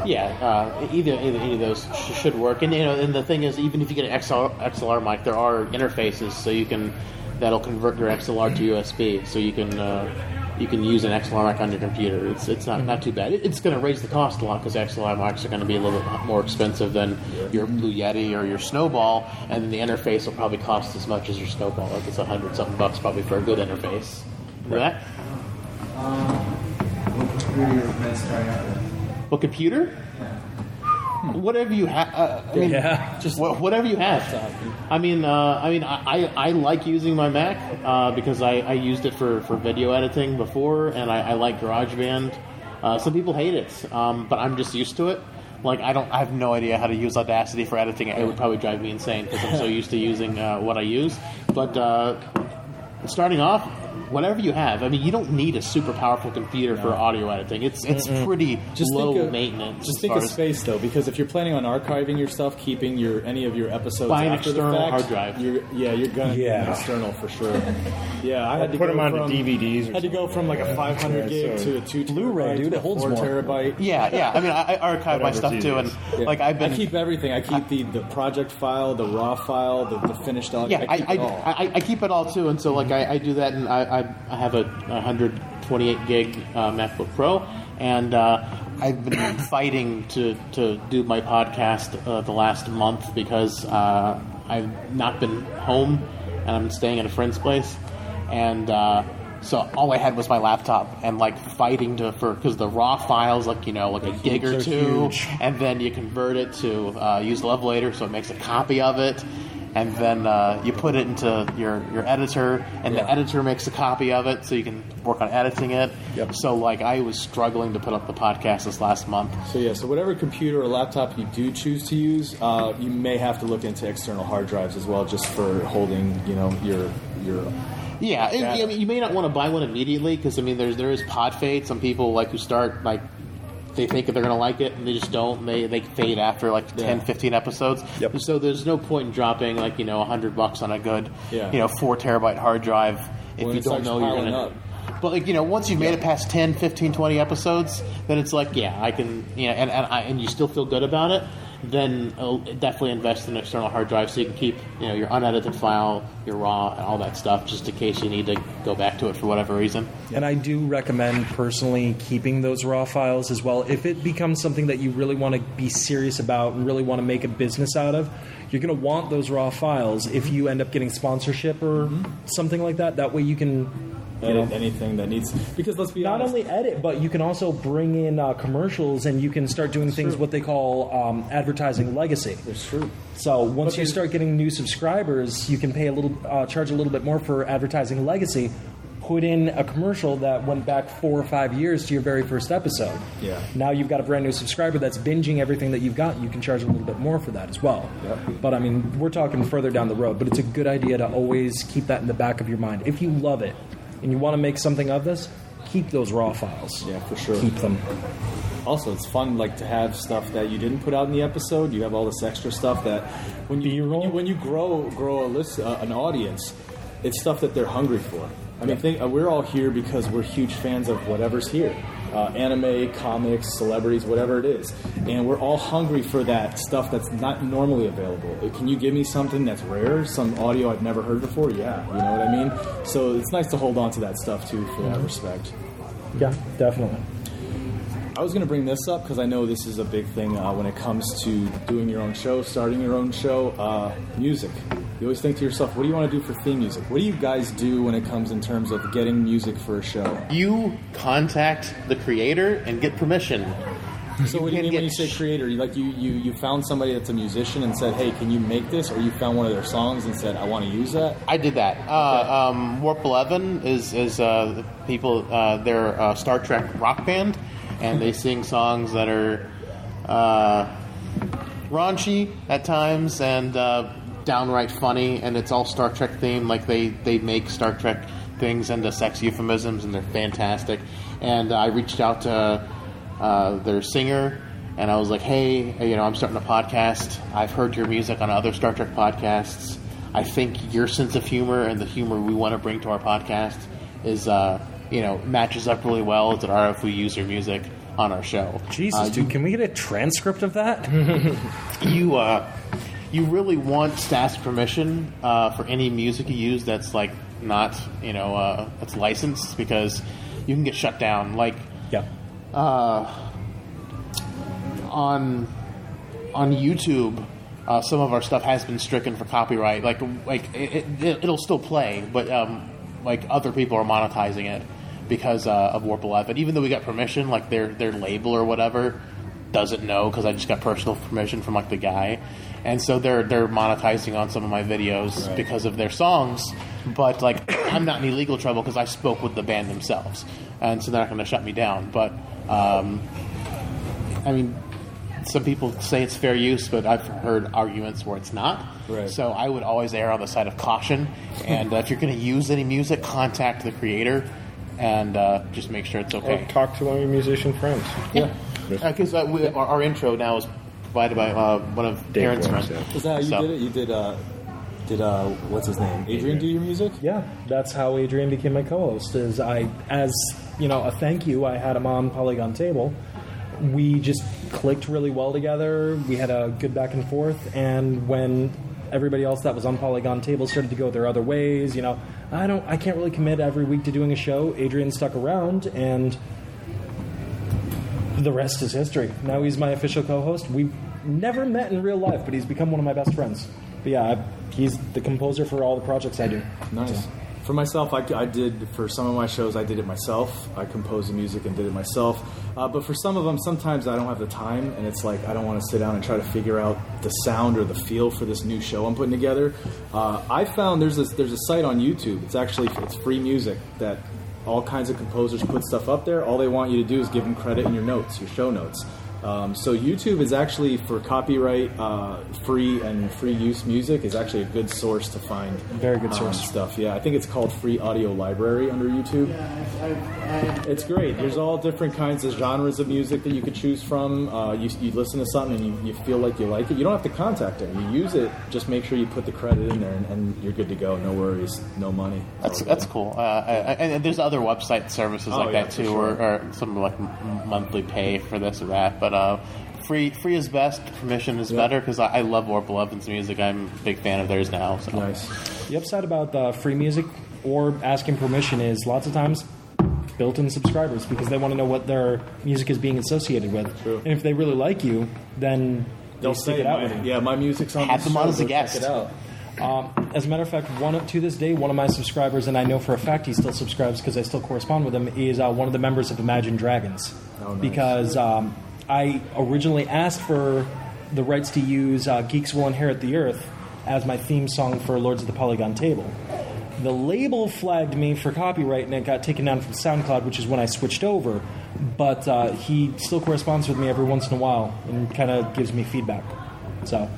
Yeah, either of those should work. And and the thing is, even if you get an XLR mic, there are interfaces so that'll convert your XLR to USB, so you can use an XLR mic on your computer. It's not too bad. It's going to raise the cost a lot because XLR mics are going to be a little bit more expensive than your Blue Yeti or your Snowball, and then the interface will probably cost as much as your Snowball. Like it's $100-something probably for a good interface. Right? What computer you recommend starting out with? What computer? whatever you have. Whatever you have. I like using my Mac because I used it for video editing before, and I like GarageBand. Some people hate it, but I'm just used to it. Like I have no idea how to use Audacity for editing. It would probably drive me insane because I'm so used to using what I use. But starting off, whatever you have. I mean, you don't need a super powerful computer for audio editing. It's pretty low maintenance. Just think of space, though, because if you're planning on archiving your stuff, keeping any of your episodes buy an after external the fact, hard drive. You're going to need an external for sure. Yeah, I had to put them onto DVDs. Had to go from like a 500 gig to a 2 Blu-ray, dude. It holds 4 terabyte. Yeah. I mean, I archive my stuff too, and like I keep everything. I keep the project file, the raw file, the finished audio. Yeah, I keep it all too, and so like I do that, and I have a 128 gig MacBook Pro, and I've been fighting to do my podcast the last month because I've not been home and I'm staying at a friend's place, and so all I had was my laptop and like fighting because the raw files like a gig or two, and then you convert it to use Levelator, so it makes a copy of it. And then you put it into your editor, and the editor makes a copy of it, so you can work on editing it. Yep. So, like, I was struggling to put up the podcast this last month. So whatever computer or laptop you do choose to use, you may have to look into external hard drives as well, just for holding, your. Yeah, I mean, you may not want to buy one immediately because there is pod fade. Some people who start they think that they're going to like it, and they just don't. They fade after 10, 15 episodes. Yep. So there's no point in dropping $100 on a good 4 terabyte hard drive if you don't know you're going to. But once you've made it past 10, 15, 20 episodes, then it's like I can and you still feel good about it. Then definitely invest in an external hard drive so you can keep your unedited file, your raw, and all that stuff, just in case you need to go back to it for whatever reason. And I do recommend personally keeping those raw files as well. If it becomes something that you really want to be serious about and really want to make a business out of, you're going to want those raw files if you end up getting sponsorship or something like that. That way you can edit anything that needs, because let's be honest, not only edit, but you can also bring in commercials, and you can start doing things what they call advertising legacy. It's true. So once you start getting new subscribers, you can pay charge a little bit more for advertising legacy. Put in a commercial that went back 4 or 5 years to your very first episode. Yeah. Now you've got a brand new subscriber that's binging everything that you've got. You can charge a little bit more for that as well. Yep. But I mean, we're talking further down the road. But it's a good idea to always keep that in the back of your mind. If you love it and you want to make something of this, keep those raw files. Yeah, for sure. Keep them. Also, it's fun to have stuff that you didn't put out in the episode. You have all this extra stuff that when you grow an audience, it's stuff that they're hungry for. I mean, we're all here because we're huge fans of whatever's here. Anime, comics, celebrities, whatever it is. And we're all hungry for that stuff that's not normally available. Can you give me something that's rare? Some audio I've never heard before? Yeah, you know what I mean? So it's nice to hold on to that stuff, too, for that respect. Yeah, definitely. I was going to bring this up because I know this is a big thing when it comes to doing your own show, starting your own show, music. You always think to yourself, what do you want to do for theme music? What do you guys do when it comes in terms of getting music for a show? You contact the creator and get permission. So what do you mean when you say creator? You found somebody that's a musician and said, hey, can you make this? Or you found one of their songs and said, I want to use that? I did that. Okay. Warp 11 is people, they're a Star Trek rock band, and they sing songs that are raunchy at times and downright funny, and it's all Star Trek themed. Like they make Star Trek things into sex euphemisms, and they're fantastic. And I reached out to their singer, and I was like, hey, I'm starting a podcast. I've heard your music on other Star Trek podcasts. I think your sense of humor and the humor we want to bring to our podcast is matches up really well. Is it all right if we use your music on our show? Jesus, dude, can we get a transcript of that? You really want to ask permission for any music you use that's not that's licensed, because you can get shut down. On YouTube, some of our stuff has been stricken for copyright. It'll still play, but other people are monetizing it because of Warp 11. Even though we got permission, their label or whatever doesn't know because I just got personal permission from like the guy, and so they're monetizing on some of my videos because of their songs. But like I'm not in any legal trouble because I spoke with the band themselves, and so they're not going to shut me down. But I mean, some people say it's fair use, but I've heard arguments where it's not. Right. So I would always err on the side of caution. And if you're going to use any music, contact the creator and just make sure it's okay. Or talk to one of your musician friends. Yeah. Because our intro now is provided by one of Aaron's friends. Is that how you did it? Did what's his name? Adrian do your music? Yeah, that's how Adrian became my co-host. As a thank you, I had him on Polygon Table. We just clicked really well together. We had a good back and forth, and when everybody else that was on Polygon Table started to go their other ways, I can't really commit every week to doing a show. Adrian stuck around, and the rest is history. Now he's my official co-host. We've never met in real life, but he's become one of my best friends. But yeah, he's the composer for all the projects I do. Nice. So. For myself, I did, for some of my shows, I did it myself. I composed the music and did it myself. But for some of them, sometimes I don't have the time, and it's like I don't want to sit down and try to figure out the sound or the feel for this new show I'm putting together. I found there's a site on YouTube. It's free music that all kinds of composers put stuff up there. All they want you to do is give them credit in your notes, your show notes. So YouTube is actually, for copyright free and free use music, is actually a good source to find very good source stuff. Yeah, I think it's called Free Audio Library under YouTube. It's great. There's all different kinds of genres of music that you could choose from. You listen to something and you feel like you like it. You don't have to contact them. You use it. Just make sure you put the credit in there, and you're good to go. No worries. No money. That's cool. And there's other website services like that too, or some like monthly pay for this or that. But free is best. Permission is better because I love Warple Evans' music. I'm a big fan of theirs now. So. Nice. The upside about free music or asking permission is lots of times built-in subscribers because they want to know what their music is being associated with. True. And if they really like you, then they'll stick it out with you. Yeah, my music's on. Have them on as a guest. Check it out. As a matter of fact, to this day, one of my subscribers, and I know for a fact he still subscribes because I still correspond with him, is one of the members of Imagine Dragons. Oh, nice. Because I originally asked for the rights to use Geeks Will Inherit the Earth as my theme song for Lords of the Polygon Table. The label flagged me for copyright, and it got taken down from SoundCloud, which is when I switched over. But he still corresponds with me every once in a while and kind of gives me feedback. So,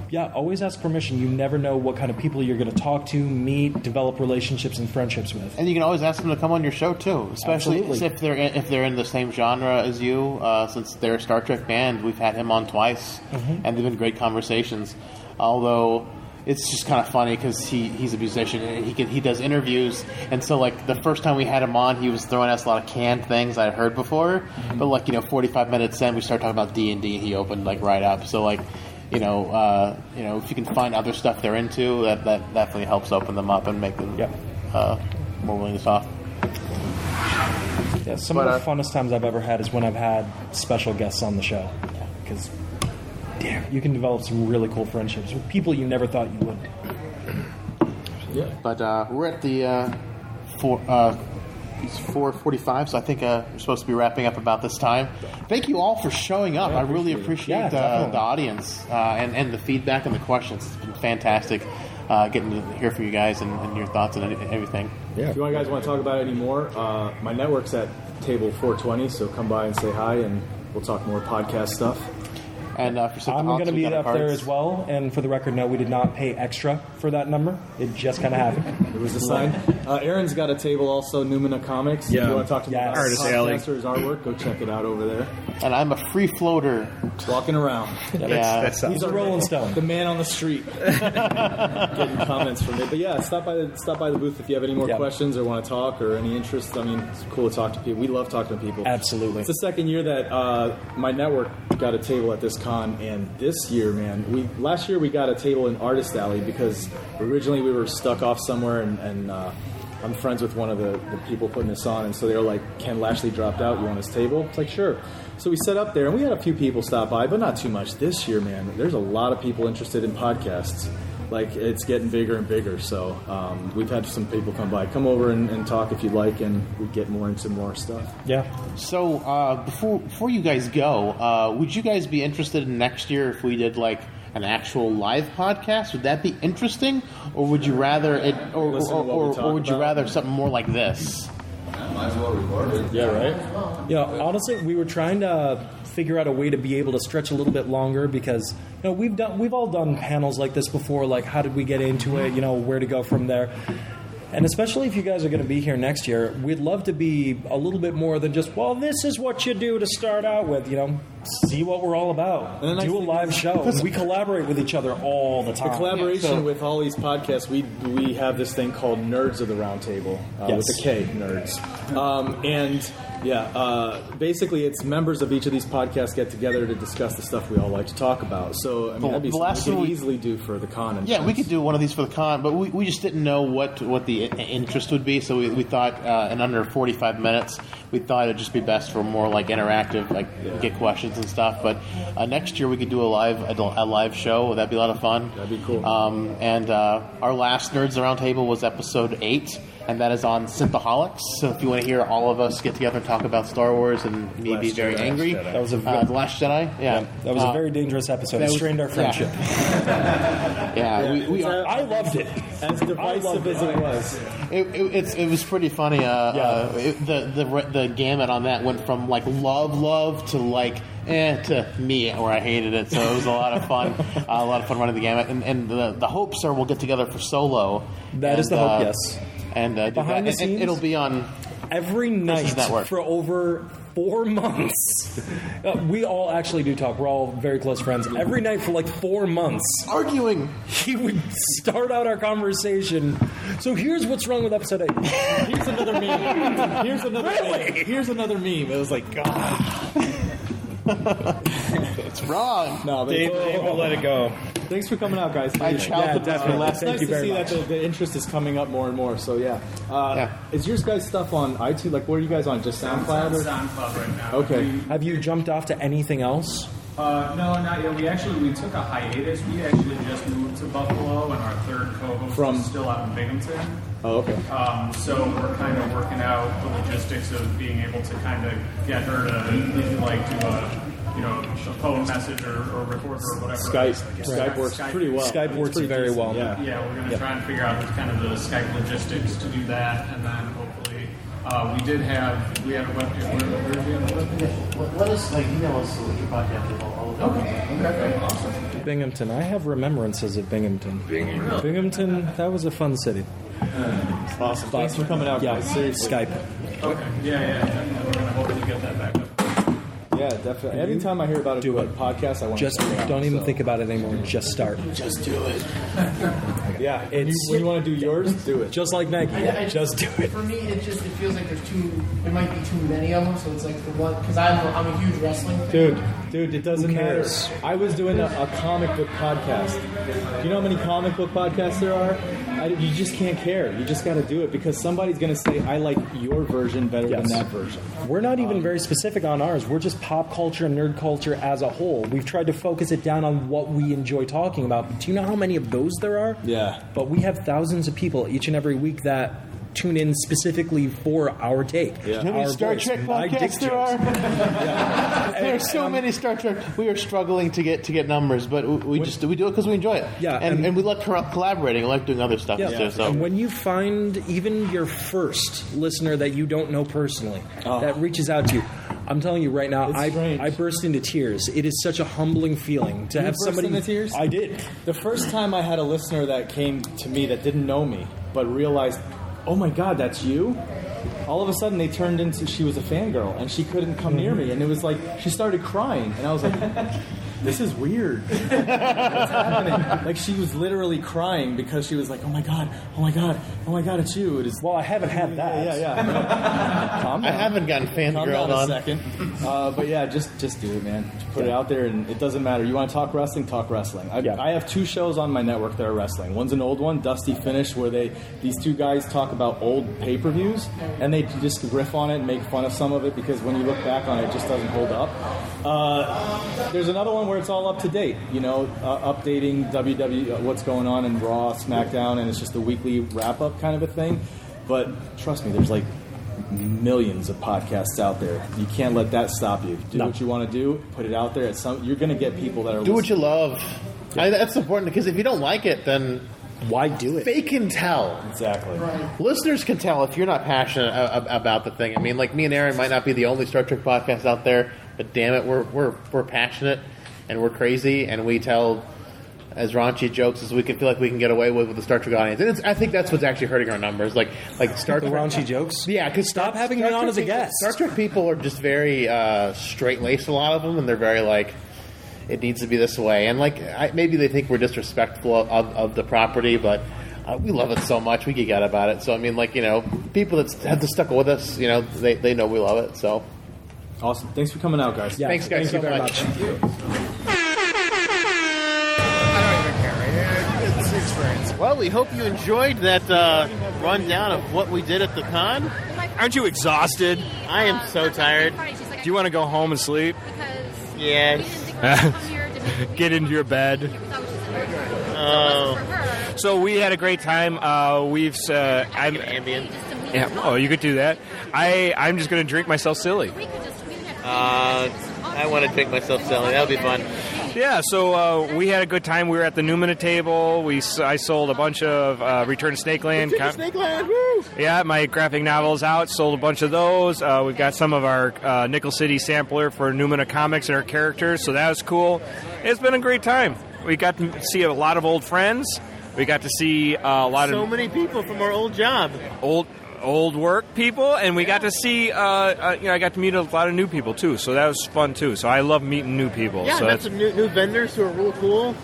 yeah, always ask permission. You never know what kind of people you're going to talk to, meet, develop relationships and friendships with. And you can always ask them to come on your show too, especially if they're in the same genre as you. Since they're a Star Trek band, we've had him on twice, and they've been great conversations. Although it's just kind of funny because he's a musician and he does interviews, and so like the first time we had him on, he was throwing us a lot of canned things I'd heard before, but 45 minutes in, we started talking about D&D, and he opened like right up. So like. If you can find other stuff they're into, that definitely helps open them up and make them more willing to talk. Yeah, some of the funnest times I've ever had is when I've had special guests on the show. Because, damn, you can develop some really cool friendships with people you never thought you would. Yeah. But we're at the 4:45, so I think we're supposed to be wrapping up about this time. Thank you all for showing up. I really appreciate the audience and the feedback and the questions. It's been fantastic getting to hear from you guys and your thoughts and everything. Yeah. If you guys want to talk about it anymore, my network's at table 420, so come by and say hi, and we'll talk more podcast stuff. And for I'm going to be up there as well. And for the record, no, we did not pay extra for that number. It just kind of happened. It was a sign. Aaron's got a table also, Numina Comics. Yeah. If you want to talk to me about Artist Alley. his artwork, go check it out over there. And I'm a free floater. Walking around. He's a Rolling Stone. The man on the street. Getting comments from me. But yeah, stop by the booth if you have any more questions or want to talk or any interest. I mean, it's cool to talk to people. We love talking to people. Absolutely. It's the second year that my network got a table at this con, and this year, man, last year we got a table in Artist Alley because originally we were stuck off somewhere, and I'm friends with one of the people putting this on, and so they were like, Ken Lashley dropped out, you want his table? It's like, sure. So we set up there, and we had a few people stop by, but not too much. This year, man, there's a lot of people interested in podcasts. Like, it's getting bigger and bigger. So we've had some people come by. Come over and talk if you'd like, and we get more into more stuff. Yeah. So before you guys go, would you guys be interested in next year if we did like an actual live podcast? Would that be interesting, or would you rather it, or would you rather something more like this? Might as well record it. Yeah, right? Yeah, honestly, we were trying to figure out a way to be able to stretch a little bit longer because we've all done panels like this before, like how did we get into it, where to go from there. And especially if you guys are going to be here next year, we'd love to be a little bit more than just, well, this is what you do to start out with, see what we're all about. Do a live show. We collaborate with each other all the time. The collaboration with all these podcasts, we have this thing called Nerds of the Round Table, with a K, Nerds. Basically it's members of each of these podcasts get together to discuss the stuff we all like to talk about. So, that'd be something we could easily do for the con. We could do one of these for the con, but we just didn't know what the interest would be, so we thought in under 45 minutes, we thought it'd just be best for more like interactive, get questions and stuff. But next year we could do a live show. That'd be a lot of fun. That'd be cool. And our last Nerds Around Table was episode 8. And that is on Synthaholics. So if you want to hear all of us get together and talk about Star Wars and me be very angry, that was The Last Jedi. Yeah, that was a very dangerous episode. It strained our friendship. I loved it. As divisive as it was. It was pretty funny. The gamut on that went from like love to like to me, where I hated it. So it was a lot of fun. A lot of fun running the gamut. And the hopes are we'll get together for Solo. That is the hope. Yes. And behind the scenes, it'll be on every night for over 4 months. We all actually do talk. We're all very close friends. Every night for like 4 months, arguing. He would start out our conversation. So here's what's wrong with episode 8. Here's another meme. Here's another meme. It was like, God. It's wrong. No, Dave will let it go. Thanks for coming out, guys. Definitely. It's nice to see that the interest is coming up more and more. So is your guys' stuff on iTunes? Like, what are you guys on? Just SoundCloud? SoundCloud right now. Okay. Have you jumped off to anything else? No, not yet. We took a hiatus. We actually just moved to Buffalo, and our third co-host is still out in Binghamton. Oh, okay. So we're kind of working out the logistics of being able to kind of get her to do a phone message or record her or whatever. Skype works pretty well. Skype works very well. Yeah, we're going to try and figure out kind of the Skype logistics to do that, and then hopefully we had a web. Let us email us what your podcast is all about. Okay, awesome. Binghamton. I have remembrances of Binghamton. Binghamton. That was a fun city. Awesome. Thanks for coming out, guys. Seriously. Skype. Okay. Yeah. We're going to hopefully get that back up. Yeah, definitely. Anytime I hear about a podcast, I want to don't even think about it anymore. Just start. Just do it. Yeah. When you want to do yours, do it. Just like Nike. Just do it. For me, it feels like there might be too many of them. So it's like the one, because I'm a huge wrestling fan. Dude, it doesn't matter. I was doing a comic book podcast. Do you know how many comic book podcasts there are? You just can't care. You just got to do it because somebody's going to say, I like your version better than that version. We're not even very specific on ours. We're just pop culture and nerd culture as a whole. We've tried to focus it down on what we enjoy talking about. But do you know how many of those there are? Yeah. But we have thousands of people each and every week that tune in specifically for our take. Yeah. How many Star Trek podcasts there are? There are so many Star Trek. We are struggling to get numbers, but we do it because we enjoy it. Yeah, and we like collaborating. We like doing other stuff too. So. And when you find even your first listener that you don't know personally that reaches out to you, I'm telling you right now, I burst into tears. It is such a humbling feeling to have somebody. Into tears? I did. The first time I had a listener that came to me that didn't know me, but realized, oh my God, that's you? All of a sudden, they turned into, she was a fangirl, and she couldn't come near me. And it was like, she started crying. And I was like, this is weird. What's happening? Like, she was literally crying because she was like, oh my God, it's you. It is. Well, I haven't had that. Yeah. Calm down. I haven't gotten fangirled on. A second. But yeah, just do it, man. Just put it out there, and it doesn't matter. You want to talk wrestling, talk wrestling. I have 2 shows on my network that are wrestling. One's an old one, Dusty Finish, where these 2 guys talk about old pay-per-views, and they just riff on it and make fun of some of it because when you look back on it, it just doesn't hold up. There's another one where where it's all up to date. Updating what's going on in Raw, SmackDown, and it's just a weekly wrap up kind of a thing. But trust me, there's like millions of podcasts out there. You can't let that stop you. Do what you want to do. Put it out there. You're going to get people that are do what you love. Yeah. That's important, because if you don't like it, then why do it? They can tell. Exactly. Right. Listeners can tell if you're not passionate about the thing. I mean, like, me and Aaron might not be the only Star Trek podcast out there, but damn it, we're passionate and we're crazy, and we tell as raunchy jokes as we can feel like we can get away with the Star Trek audience. And I think that's what's actually hurting our numbers. Like Star Trek raunchy jokes. Yeah, because stop having me on as a guest. Star Trek people are just very straight laced. A lot of them, and they're very like, it needs to be this way. And like, maybe they think we're disrespectful of the property, but we love it so much. We geek out about it. So I mean, like, people that have stuck with us, they know we love it. So awesome. Thanks for coming out, guys. Yeah, thanks, guys, so very much. Thank you. Well, we hope you enjoyed that rundown of what we did at the con. Aren't you exhausted? I am so tired. Do you want to go home and sleep? Yes. Get into your bed. Oh. So we had a great time. I'm ambient. Yeah. Oh, you could do that. I'm just going to drink myself silly. I want to drink myself silly. That would be fun. Yeah, so we had a good time. We were at the Numina table. I sold a bunch of Return to Snakeland. Snakeland, woo! Yeah, my graphic novels out. Sold a bunch of those. We've got some of our Nickel City sampler for Numina Comics and our characters, so that was cool. It's been a great time. We got to see a lot of old friends. We got to see a lot of... So many people from our old job. Old work people, and we got to see, I got to meet a lot of new people, too, so that was fun, too. So I love meeting new people. Yeah, so met some new vendors who are real cool.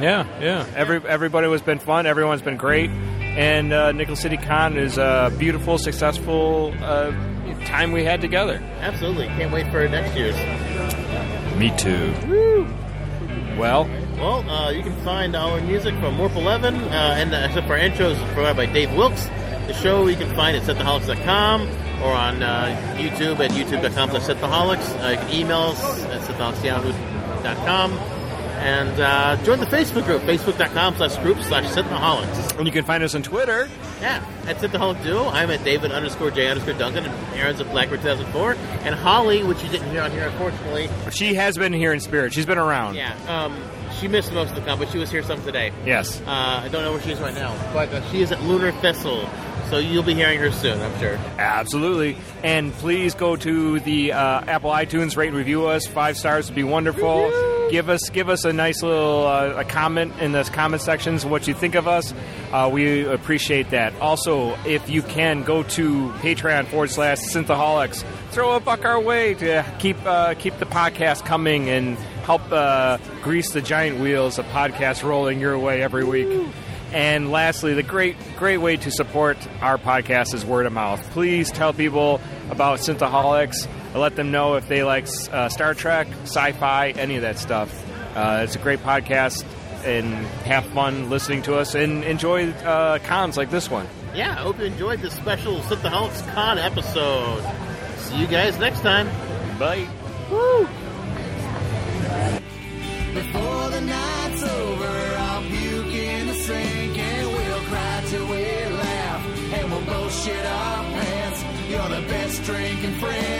Yeah. Everybody has been fun. Everyone's been great. And Nickel City Con is a beautiful, successful time we had together. Absolutely. Can't wait for next year's. Me too. Woo! Well, you can find our music from Warp 11, and except for our intros provided by Dave Wilkes. The show you can find at Synthaholics.com or on YouTube at youtube.com/Synthaholics. You can email us at synthaholics@yahoo.com. And join the Facebook group, facebook.com/group/Synthaholics. And you can find us on Twitter. Yeah, at Synthaholic Duo. I'm at David_J_Duncan, and Aaron's at Blackbird 2004. And Holly, which you didn't hear on here, unfortunately. She has been here in spirit. She's been around. Yeah, she missed most of the con, but she was here some today. Yes. I don't know where she is right now, but she is at Lunar Thistle. So you'll be hearing her soon, I'm sure. Absolutely. And please go to the Apple iTunes, rate and review us. 5 stars would be wonderful. Woo-hoo! Give us a nice little a comment in the comment sections what you think of us. We appreciate that. Also, if you can, go to Patreon/Synthaholics. Throw a buck our way to keep the podcast coming and help grease the giant wheels of podcasts rolling your way every week. And lastly, the great way to support our podcast is word of mouth. Please tell people about Synthaholics. Let them know if they like Star Trek, sci-fi, any of that stuff. It's a great podcast, and have fun listening to us, and enjoy cons like this one. Yeah, I hope you enjoyed this special Synthaholics Con episode. See you guys next time. Bye. Woo! Before the night's over, I'll puke in the sink, and we'll cry till we laugh, and we'll both shit our pants. You're the best drinking friend